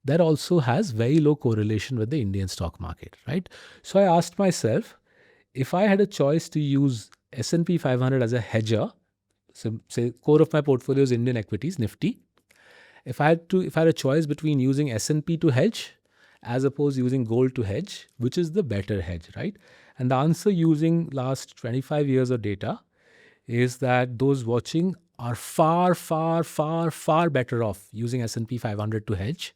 That also has very low correlation with the Indian stock market, right? So I asked myself, if I had a choice to use S&P 500 as a hedger, so say core of my portfolio is Indian equities, Nifty. If I had a choice between using S&P to hedge as opposed to using gold to hedge, which is the better hedge, right? And the answer using last 25 years of data is that those watching are far, far, far, far better off using S&P 500 to hedge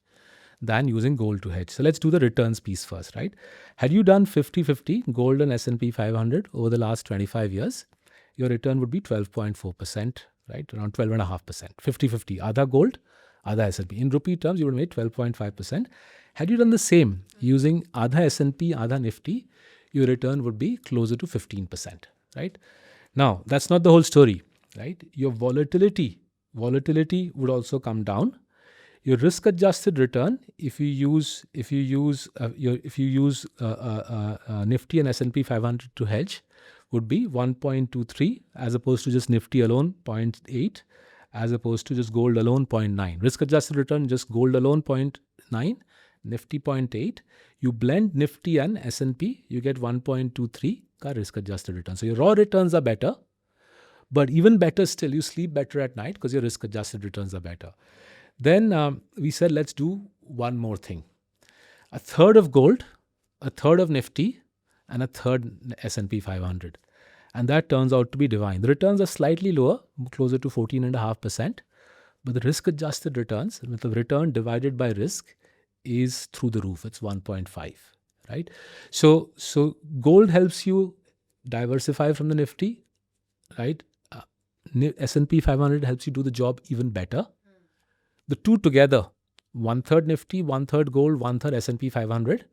than using gold to hedge. So let's do the returns piece first, right? Had you done 50-50 gold and S&P 500 over the last 25 years, your return would be 12.4%, right? Around 12.5%. 50-50, Adha gold, Adha S&P. In rupee terms, you would have made 12.5%. Had you done the same using Adha S&P, Adha Nifty, your return would be closer to 15%, right? Now, that's not the whole story, right? Your volatility would also come down. Your risk-adjusted return, if you use Nifty and S&P 500 to hedge, would be 1.23 as opposed to just Nifty alone 0.8, as opposed to just gold alone 0.9. Risk-adjusted return, just gold alone 0.9, Nifty 0.8. You blend Nifty and S&P, you get 1.23 ka risk-adjusted return. So your raw returns are better, but even better still, you sleep better at night because your risk-adjusted returns are better. Then we said, let's do one more thing. A third of gold, a third of Nifty, and a third S&P 500. And that turns out to be divine. The returns are slightly lower, closer to 14.5%. But the risk-adjusted returns, the return divided by risk, is through the roof. It's 1.5, right? So gold helps you diversify from the Nifty, right? S&P 500 helps you do the job even better. The two together, 1/3 Nifty, 1/3 gold, 1/3 S&P 500,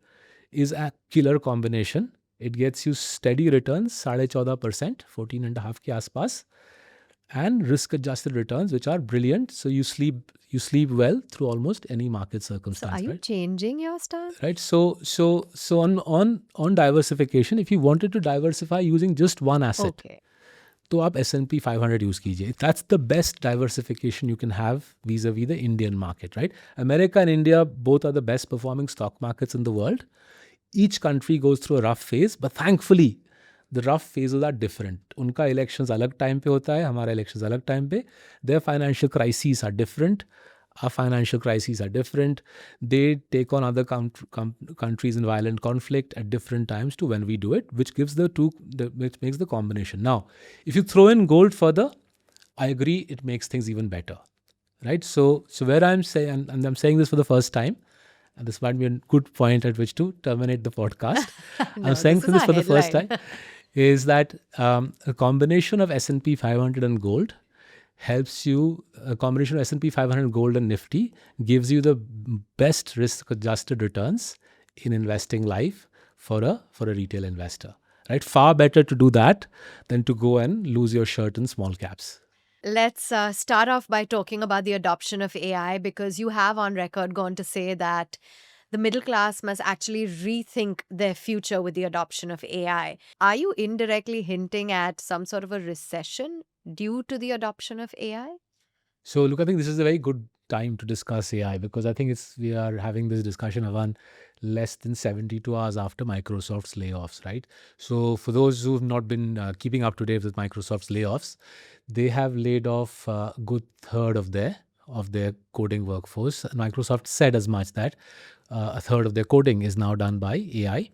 is a killer combination. It gets you steady returns, 14.5%, 14.5 ke aaspaas, and risk-adjusted returns, which are brilliant. So you sleep well through almost any market circumstance. So are you right? changing your stance? Right. So on diversification, if you wanted to diversify using just one asset, Okay. तो आप S&P 500 use कीजिए. That's the best diversification you can have vis-a-vis the Indian market, right? America and India both are the best performing stock markets in the world. Each country goes through a rough phase, but thankfully the rough phases are different. उनका elections अलग time पे होता है, हमारा elections अलग time पे. Their financial crises are different. Our financial crises are different. They take on other countries in violent conflict at different times to when we do it, which gives which makes the combination. Now, if you throw in gold further, I agree, it makes things even better, right? So where I'm saying, and I'm saying this for the first time, and this might be a good point at which to terminate the podcast. No, I'm saying this is for our the first headline. time, is that a combination of S&P 500 and gold helps you, a combination of S&P 500 gold and Nifty gives you the best risk-adjusted returns in investing life for a retail investor, right? Far better to do that than to go and lose your shirt in small caps. Let's start off by talking about the adoption of AI, because you have on record gone to say that the middle class must actually rethink their future with the adoption of AI. Are you indirectly hinting at some sort of a recession due to the adoption of AI? So look, I think this is a very good time to discuss AI, because I think we are having this discussion around less than 72 hours after Microsoft's layoffs, right? So for those who've not been keeping up to date with Microsoft's layoffs, they have laid off a good third of their coding workforce. And Microsoft said as much, that a third of their coding is now done by AI.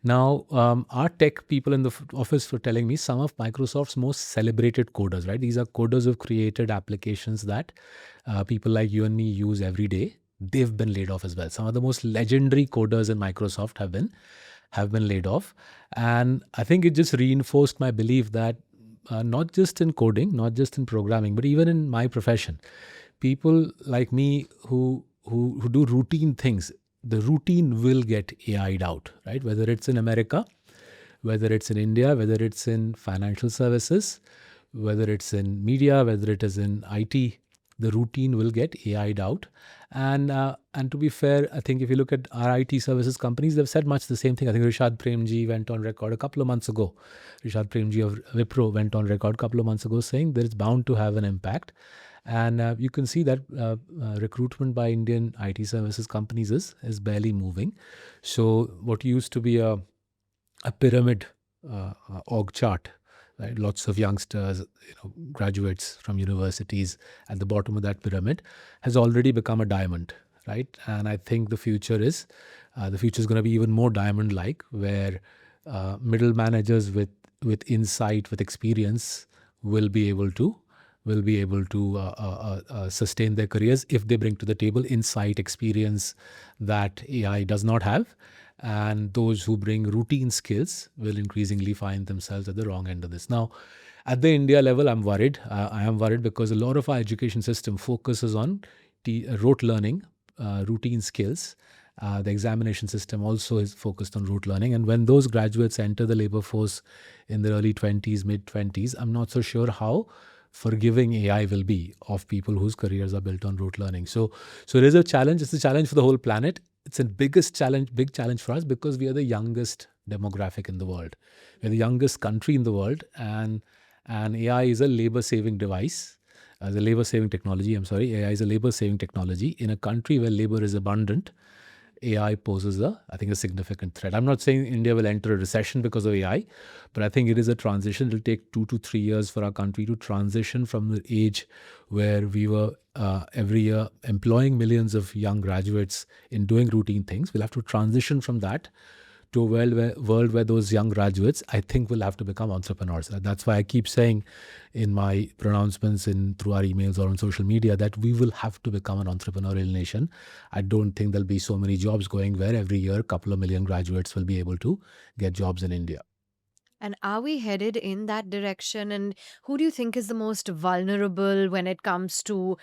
Now, our tech people in the office were telling me some of Microsoft's most celebrated coders, right? These are coders who've created applications that people like you and me use every day. They've been laid off as well. Some of the most legendary coders in Microsoft have been laid off, and I think it just reinforced my belief that not just in coding, not just in programming, but even in my profession, people like me who do routine things, the routine will get AI'd out, right? Whether it's in America, whether it's in India, whether it's in financial services, whether it's in media, whether it is in IT, the routine will get AI'd out. And to be fair, I think if you look at our IT services companies, they've said much the same thing. I think Rishad Premji went on record a couple of months ago. Rishad Premji of Wipro went on record a couple of months ago saying there is bound to have an impact. And you can see that recruitment by Indian IT services companies is barely moving. So what used to be a pyramid org chart, right? Lots of youngsters, graduates from universities at the bottom of that pyramid, has already become a diamond, right? And I think the future is going to be even more diamond-like, where middle managers with insight, with experience, will be able to sustain their careers if they bring to the table insight, experience that AI does not have. And those who bring routine skills will increasingly find themselves at the wrong end of this. Now, at the India level, I'm worried. I am worried because a lot of our education system focuses on rote learning, routine skills. The examination system also is focused on rote learning. And when those graduates enter the labor force in their early 20s, mid 20s, I'm not so sure how forgiving AI will be of people whose careers are built on rote learning. So it is a challenge. It's a challenge for the whole planet. It's a big challenge for us, because we are the youngest demographic in the world. We're the youngest country in the world, and AI is a labor-saving device. The labor-saving technology, AI is a labor-saving technology. In a country where labor is abundant, AI poses I think, a significant threat. I'm not saying India will enter a recession because of AI, but I think it is a transition. It'll take 2 to 3 years for our country to transition from the age where we were every year employing millions of young graduates in doing routine things. We'll have to transition from that to a world where those young graduates, I think, will have to become entrepreneurs. That's why I keep saying in my pronouncements through our emails or on social media that we will have to become an entrepreneurial nation. I don't think there'll be so many jobs going where every year a couple of million graduates will be able to get jobs in India. And are we headed in that direction? And who do you think is the most vulnerable when it comes to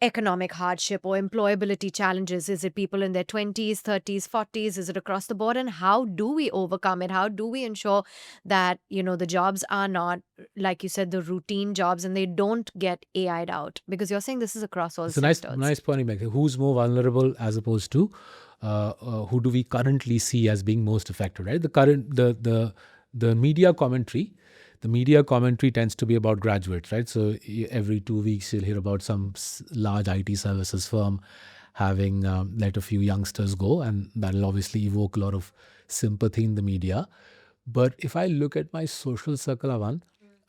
economic hardship or employability challenges? Is it people in their 20s, 30s, 40s? Is it across the board? And how do we overcome it? How do we ensure that, the jobs are not, like you said, the routine jobs, and they don't get AI'd out? Because you're saying this is across all It's a sectors. nice point you make. Who's more vulnerable as opposed to who do we currently see as being most affected, right? The media commentary tends to be about graduates, right? So every 2 weeks you'll hear about some large IT services firm having let a few youngsters go, and that'll obviously evoke a lot of sympathy in the media. But if I look at my social circle, Avan,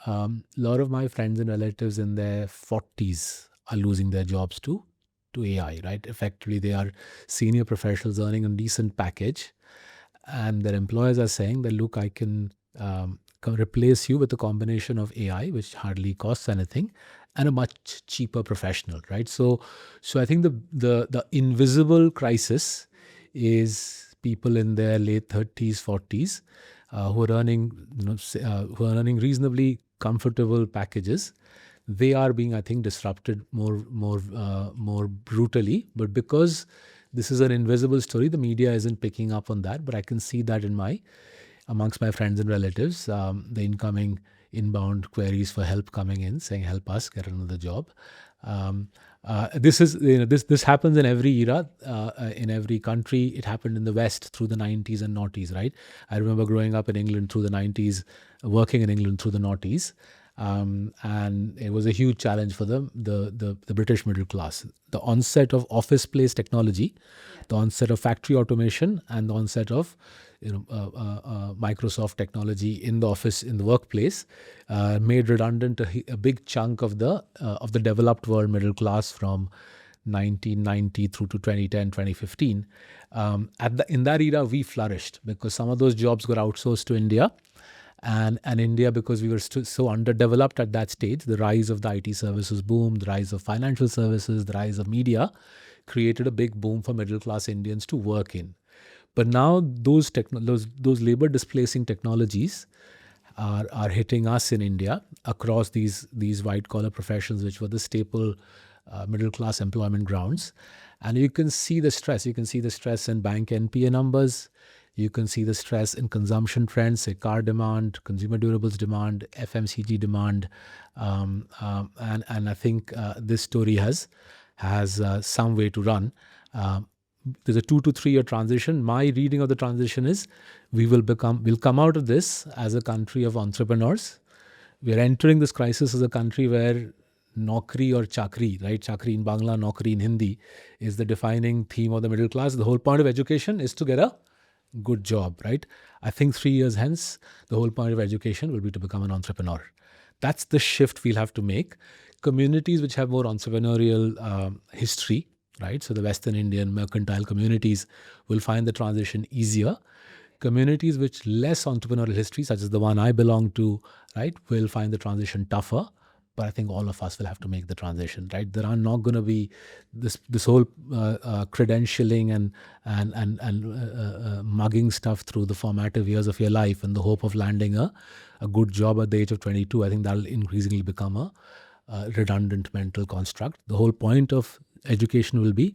a lot of my friends and relatives in their 40s are losing their jobs to AI, right? Effectively, they are senior professionals earning a decent package, and their employers are saying that, look, I can replace you with a combination of AI, which hardly costs anything, and a much cheaper professional, right? So I think the invisible crisis is people in their late 30s, 40s, who are earning reasonably comfortable packages. They are being, I think, disrupted more brutally, but because This is an invisible story. The media isn't picking up on that, but I can see that amongst my friends and relatives, the inbound queries for help coming in, saying, "Help us get another job." This happens in every era, in every country. It happened in the West through the 90s and noughties, right? I remember growing up in England through the 90s, working in England through the noughties. And it was a huge challenge for the British middle class. The onset of office-place technology, the onset of factory automation, and the onset of Microsoft technology in the office, in the workplace, made redundant a big chunk of the developed world middle class from 1990 through to 2010, 2015. In that era, we flourished because some of those jobs got outsourced to India. And India, because we were so underdeveloped at that stage, the rise of the IT services boom, the rise of financial services, the rise of media, created a big boom for middle class Indians to work in. But now those labor displacing technologies are hitting us in India across these white collar professions, which were the staple middle class employment grounds. And you can see the stress. You can see the stress in bank NPA numbers. You can see the stress in consumption trends, say car demand, consumer durables demand, FMCG demand, and I think this story has some way to run. There's a 2 to 3 year transition. My reading of the transition is we'll come out of this as a country of entrepreneurs. We are entering this crisis as a country where Naukri or chakri, right? Chakri in Bangla, Naukri in Hindi is the defining theme of the middle class. The whole point of education is to get a good job, right? I think 3 years hence, the whole point of education will be to become an entrepreneur. That's the shift we'll have to make. Communities which have more entrepreneurial history, right? So the Western Indian mercantile communities will find the transition easier. Communities with less entrepreneurial history, such as the one I belong to, right, will find the transition tougher. But I think all of us will have to make the transition, right? There are not going to be this whole credentialing and mugging stuff through the formative years of your life in the hope of landing a good job at the age of 22. I think that'll increasingly become a redundant mental construct. The whole point of education will be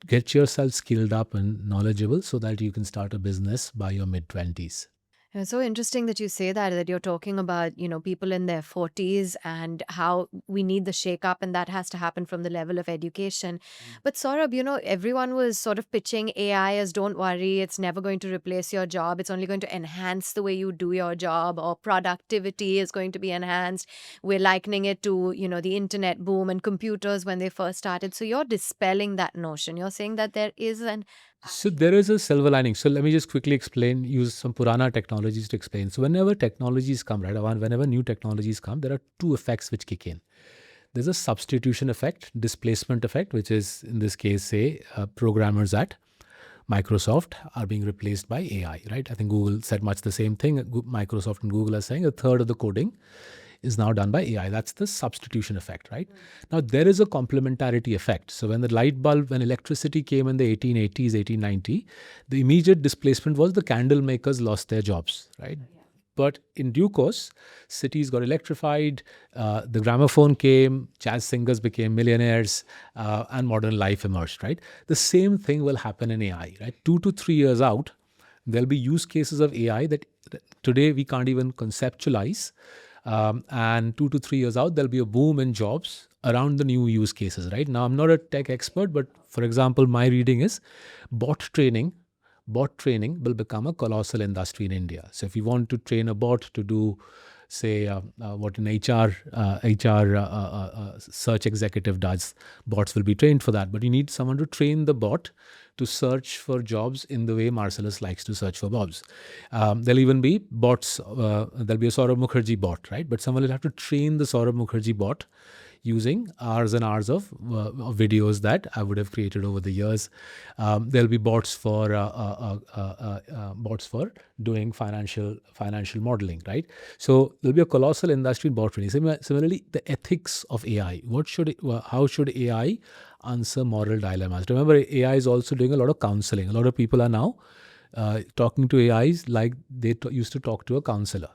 get yourself skilled up and knowledgeable so that you can start a business by your mid-20s. It's so interesting that you say that you're talking about, people in their 40s and how we need the shake up, and that has to happen from the level of education. But Saurabh, everyone was sort of pitching AI as don't worry, it's never going to replace your job. It's only going to enhance the way you do your job, or productivity is going to be enhanced. We're likening it to, the internet boom and computers when they first started. So you're dispelling that notion. You're saying that there is So there is a silver lining. So let me just quickly use some Purana technologies to explain. So whenever technologies come, right, whenever new technologies come, there are two effects which kick in. There's a substitution effect, displacement effect, which is in this case, say, programmers at Microsoft are being replaced by AI, right? I think Google said much the same thing. Microsoft and Google are saying a third of the coding is now done by AI. That's the substitution effect, right? Now, there is a complementarity effect. So when when electricity came in the 1880s, 1890, the immediate displacement was the candle makers lost their jobs, right? But in due course, cities got electrified, the gramophone came, jazz singers became millionaires, and modern life emerged, right? The same thing will happen in AI, right? 2 to 3 years out, there'll be use cases of AI that today we can't even conceptualize. And 2 to 3 years out, there'll be a boom in jobs around the new use cases, right? Now, I'm not a tech expert, but for example, my reading is bot training will become a colossal industry in India. So if you want to train a bot to do, say, what an HR search executive does, bots will be trained for that. But you need someone to train the bot to search for jobs in the way Marcellus likes to search for jobs. There'll even be bots. There'll be a Saurabh Mukherjea bot, right? But someone will have to train the Saurabh Mukherjea bot using hours and hours of videos that I would have created over the years. There'll be bots for doing financial modeling, right? So there'll be a colossal industry in bot training. Similarly, the ethics of AI. How should AI answer moral dilemmas? Remember, AI is also doing a lot of counseling. A lot of people are now talking to AIs like they used to talk to a counselor.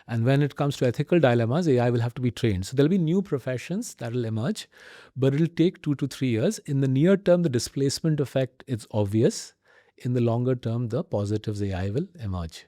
And when it comes to ethical dilemmas, AI will have to be trained. So there'll be new professions that will emerge, but it'll take 2 to 3 years. In the near term, the displacement effect is obvious. In the longer term, the positives AI will emerge.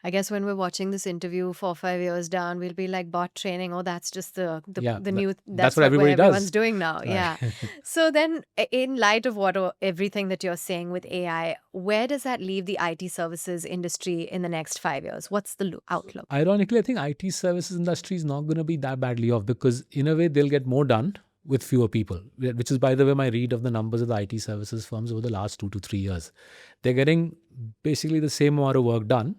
I guess when we're watching this interview 4 or 5 years down, we'll be like bot training. Oh, that's just Yeah, the new. that's That's what what everybody everyone's does. doing now. Right. Yeah. So then, in light of everything that you're saying with AI, where does that leave the IT services industry in the next 5 years? What's the outlook? Ironically, I think IT services industry is not going to be that badly off because in a way they'll get more done with fewer people, which is, by the way, my read of the numbers of the IT services firms over the last 2 to 3 years. They're getting basically the same amount of work done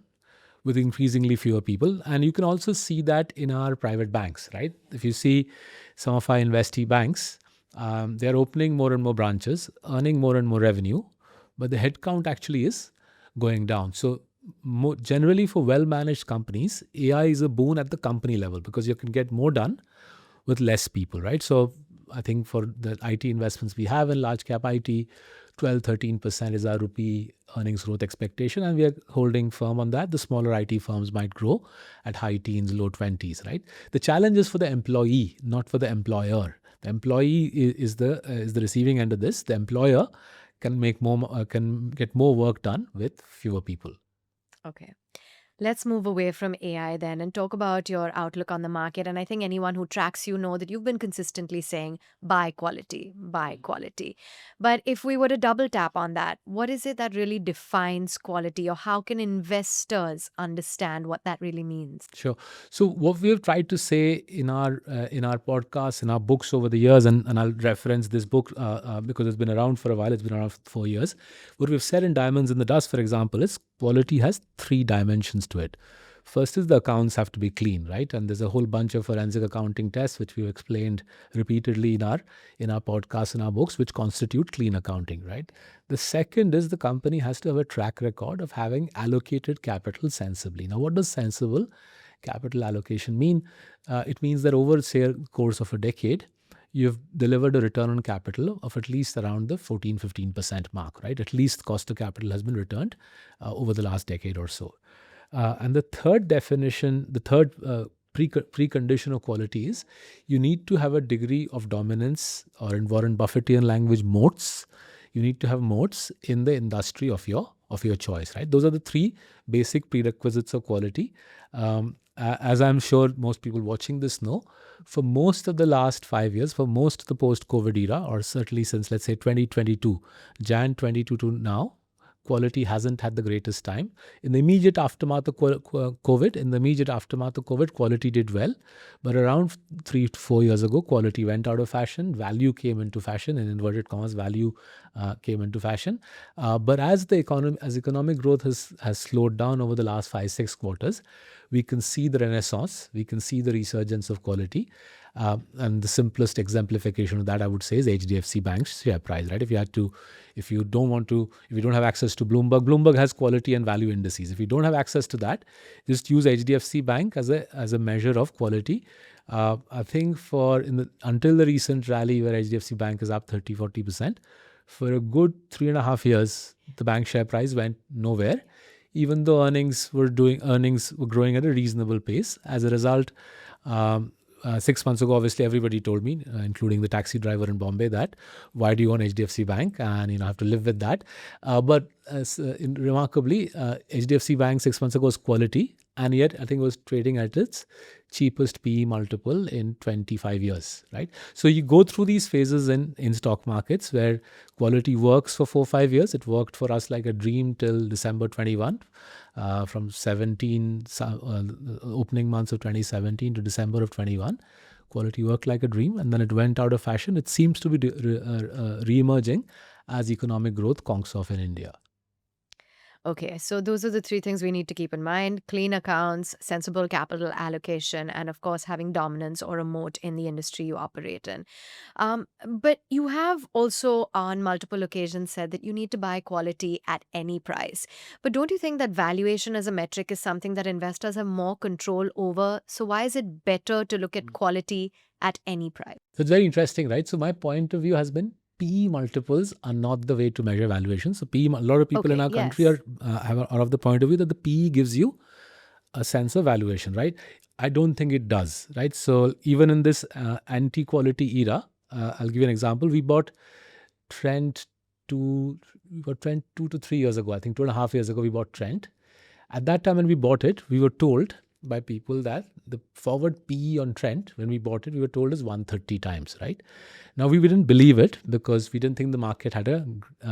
with increasingly fewer people. And you can also see that in our private banks, right? If you see some of our investee banks, they're opening more and more branches, earning more and more revenue, but the headcount actually is going down. So generally for well-managed companies, AI is a boon at the company level because you can get more done with less people, right? So I think for the IT investments we have in large cap IT, 12-13% is our rupee earnings growth expectation, and we are holding firm on that. The smaller IT firms might grow at high teens, low 20s, right? The challenge is for the employee, not for the employer. The employee is the receiving end of this. The employer can get more work done with fewer people. Okay. Let's move away from AI then and talk about your outlook on the market. And I think anyone who tracks you know that you've been consistently saying buy quality, buy quality. But if we were to double tap on that, what is it that really defines quality, or how can investors understand what that really means? Sure. So what we have tried to say in our podcasts, in our books over the years, and I'll reference this book because it's been around for a while. It's been around for 4 years. What we've said in Diamonds in the Dust, for example, is quality has 3 dimensions to it. First is the accounts have to be clean, right? And there's a whole bunch of forensic accounting tests which we've explained repeatedly in our podcasts, in our books, which constitute clean accounting, right? The second is the company has to have a track record of having allocated capital sensibly. Now, what does sensible capital allocation mean? It means that over, say, a course of a decade, you've delivered a return on capital of at least around the 14-15% mark, right? At least cost of capital has been returned over the last decade or so. And the third definition, the third precondition of quality is you need to have a degree of dominance, or in Warren Buffettian language, moats. You need to have moats in the industry of your choice, right? Those are the 3 basic prerequisites of quality. As I'm sure most people watching this know, for most of the last 5 years, for most of the post-COVID era, or certainly since, let's say, 2022, Jan 22 to now, quality hasn't had the greatest time. In the immediate aftermath of COVID, quality did well. But around 3 to 4 years ago, quality went out of fashion. Value came into fashion. In inverted commas, value came into fashion. But as economic growth has slowed down over the last 5-6 quarters, we can see the renaissance. We can see the resurgence of quality. And the simplest exemplification of that, I would say, is HDFC Bank's share price, right? If you don't have access to Bloomberg has quality and value indices. If you don't have access to that, just use HDFC Bank as a measure of quality. I think until the recent rally where HDFC Bank is up 30-40%, for a good 3.5 years, the bank share price went nowhere, even though earnings were growing at a reasonable pace. As a result, 6 months ago, obviously, everybody told me, including the taxi driver in Bombay, that why do you own HDFC Bank? And I have to live with that. But remarkably, HDFC Bank 6 months ago was quality, and yet I think it was trading at its cheapest PE multiple in 25 years, right? So you go through these phases in stock markets where quality works for 4-5 years. It worked for us like a dream till December 21. From opening months of 2017 to December of 21, quality worked like a dream, and then it went out of fashion. It seems to be re-emerging as economic growth conks off in India. Okay, so those are the 3 things we need to keep in mind: clean accounts, sensible capital allocation, and of course, having dominance or a moat in the industry you operate in. But you have also on multiple occasions said that you need to buy quality at any price. But don't you think that valuation as a metric is something that investors have more control over? So why is it better to look at quality at any price? So it's very interesting, right? So my point of view has been PE multiples are not the way to measure valuation. So a lot of people in our country yes. are of the point of view that the PE gives you a sense of valuation, right? I don't think it does, right? So even in this anti-quality era, I'll give you an example. Trent we bought Trent 2 to 3 years ago. I think 2.5 years ago we bought Trent. At that time when we bought it, we were told by people that the forward PE on Trent, when we bought it, we were told is 130 times, right? Now we didn't believe it because we didn't think the market had a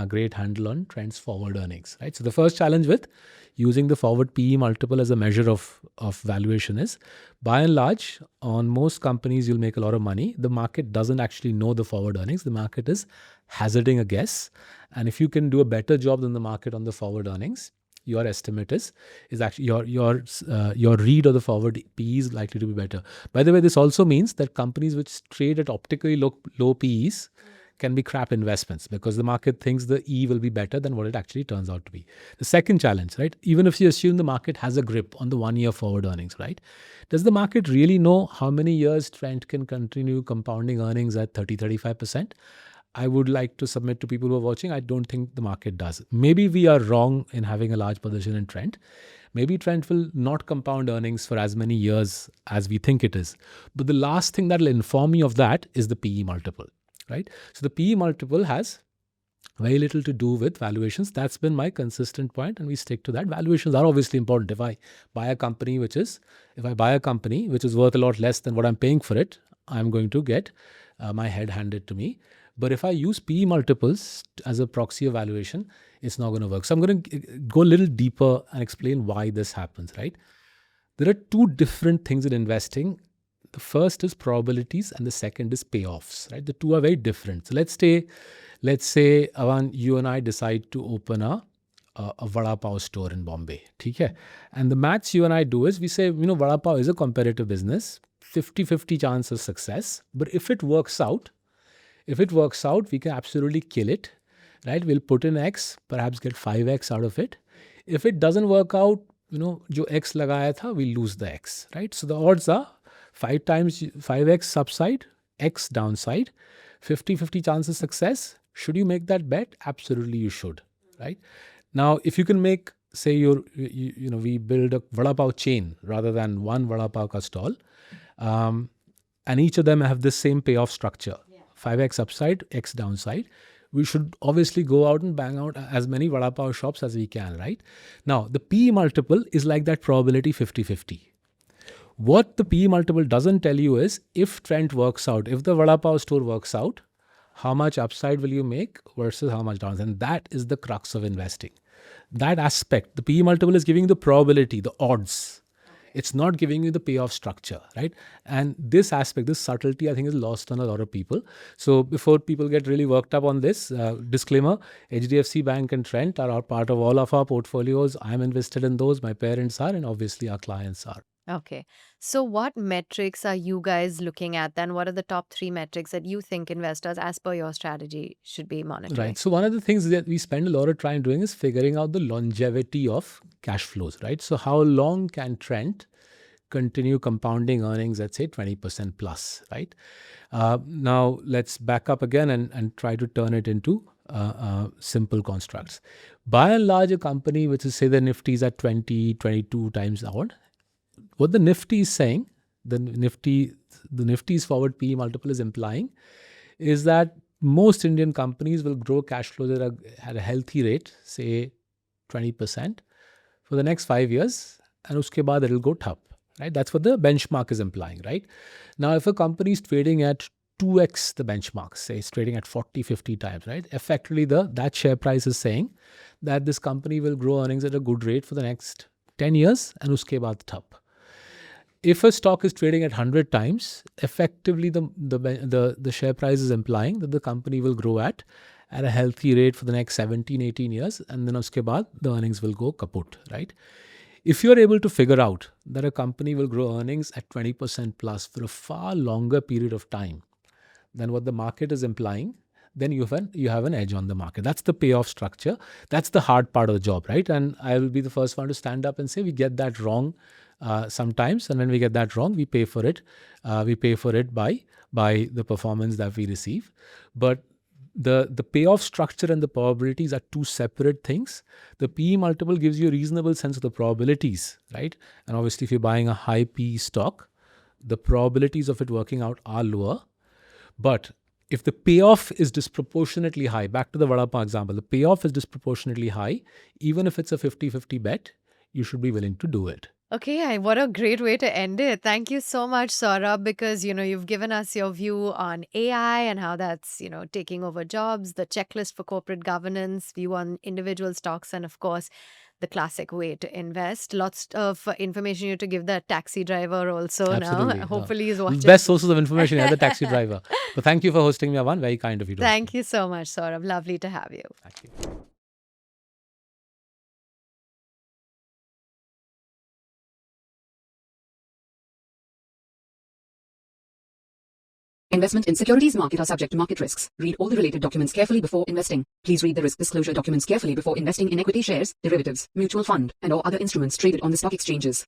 great handle on Trent's forward earnings, right? So the first challenge with using the forward PE multiple as a measure of valuation is, by and large, on most companies you'll make a lot of money. The market doesn't actually know the forward earnings. The market is hazarding a guess. And if you can do a better job than the market on the forward earnings, your estimate is actually your read of the forward PE is likely to be better. By the way, this also means that companies which trade at optically low PEs can be crap investments because the market thinks the E will be better than what it actually turns out to be. The second challenge, right? Even if you assume the market has a grip on the 1 year forward earnings, right? Does the market really know how many years Trent can continue compounding earnings at 30-35%? I would like to submit to people who are watching, I don't think the market does. Maybe we are wrong in having a large position in Trent. Maybe Trent will not compound earnings for as many years as we think it is. But the last thing that will inform me of that is the PE multiple, right? So the PE multiple has very little to do with valuations. That's been my consistent point, and we stick to that. Valuations are obviously important. If I buy a company which is worth a lot less than what I'm paying for it, I'm going to get my head handed to me. But if I use PE multiples as a proxy evaluation, it's not going to work. So I'm going to go a little deeper and explain why this happens, right? There are two different things in investing. The first is probabilities and the second is payoffs, right? The two are very different. So let's say Avan, you and I decide to open a vada pav store in Bombay. Okay? And the maths you and I do is we say, vada pav is a competitive business, 50-50 chance of success. But if it works out, we can absolutely kill it, right? We'll put in X, perhaps get 5X out of it. If it doesn't work out, jo X lagaya tha, we'll lose the X, right? So the odds are 5x upside, X downside, 50-50 chance of success. Should you make that bet? Absolutely you should, right? Now, if you can make, say we build a vada pav chain rather than one vada pav ka stall, and each of them have the same payoff structure. 5x upside, X downside. We should obviously go out and bang out as many vada pav shops as we can, right? Now, the PE multiple is like that probability 50-50. What the PE multiple doesn't tell you is if Trent works out, if the vada pav store works out, how much upside will you make versus how much downside. And that is the crux of investing. That aspect, the PE multiple is giving the probability, the odds. It's not giving you the payoff structure, right? And this aspect, this subtlety, I think is lost on a lot of people. So before people get really worked up on this, disclaimer, HDFC Bank and Trent are part of all of our portfolios. I'm invested in those, my parents are, and obviously our clients are. Okay. So, what metrics are you guys looking at then? What are the top 3 metrics that you think investors, as per your strategy, should be monitoring? Right. So, one of the things that we spend a lot of time doing is figuring out the longevity of cash flows, right? So, how long can Trent continue compounding earnings at, say, 20% plus, right? Now, let's back up again and try to turn it into simple constructs. By and large, a company which is, say, the Nifty is at 20, 22 times odd, what the Nifty is saying, the Nifty's forward PE multiple is implying, is that most Indian companies will grow cash flows at a healthy rate, say 20%, for the next 5 years, and uske baad it'll go up, right? That's what the benchmark is implying, right? Now, if a company is trading at 2x the benchmark, say it's trading at 40-50 times, right? Effectively, that share price is saying that this company will grow earnings at a good rate for the next 10 years, and uske baad up. If a stock is trading at 100 times, effectively the share price is implying that the company will grow at a healthy rate for the next 17-18 years, and then uske baad the earnings will go kaput, right? If you're able to figure out that a company will grow earnings at 20% plus for a far longer period of time than what the market is implying, then you have an edge on the market. That's the payoff structure. That's the hard part of the job, right? And I will be the first one to stand up and say we get that wrong sometimes, and when we get that wrong, we pay for it. We pay for it by the performance that we receive. But The payoff structure and the probabilities are two separate things. The PE multiple gives you a reasonable sense of the probabilities, right? And obviously, if you're buying a high PE stock, the probabilities of it working out are lower. But if the payoff is disproportionately high, back to the Vada Pav example, the payoff is disproportionately high, even if it's a 50-50 bet, you should be willing to do it. Okay, what a great way to end it. Thank you so much, Saurabh, because you've given us your view on AI and how that's taking over jobs, the checklist for corporate governance, view on individual stocks, and of course, the classic way to invest. Lots of information you to give the taxi driver also. Absolutely. Now. Hopefully, he's watching. Best sources of information are the taxi driver. But thank you for hosting me, Avan. Very kind of you. Thank you so much, Saurabh. Lovely to have you. Thank you. Investment in securities market are subject to market risks. Read all the related documents carefully before investing. Please read the risk disclosure documents carefully before investing in equity shares, derivatives, mutual fund, and or other instruments traded on the stock exchanges.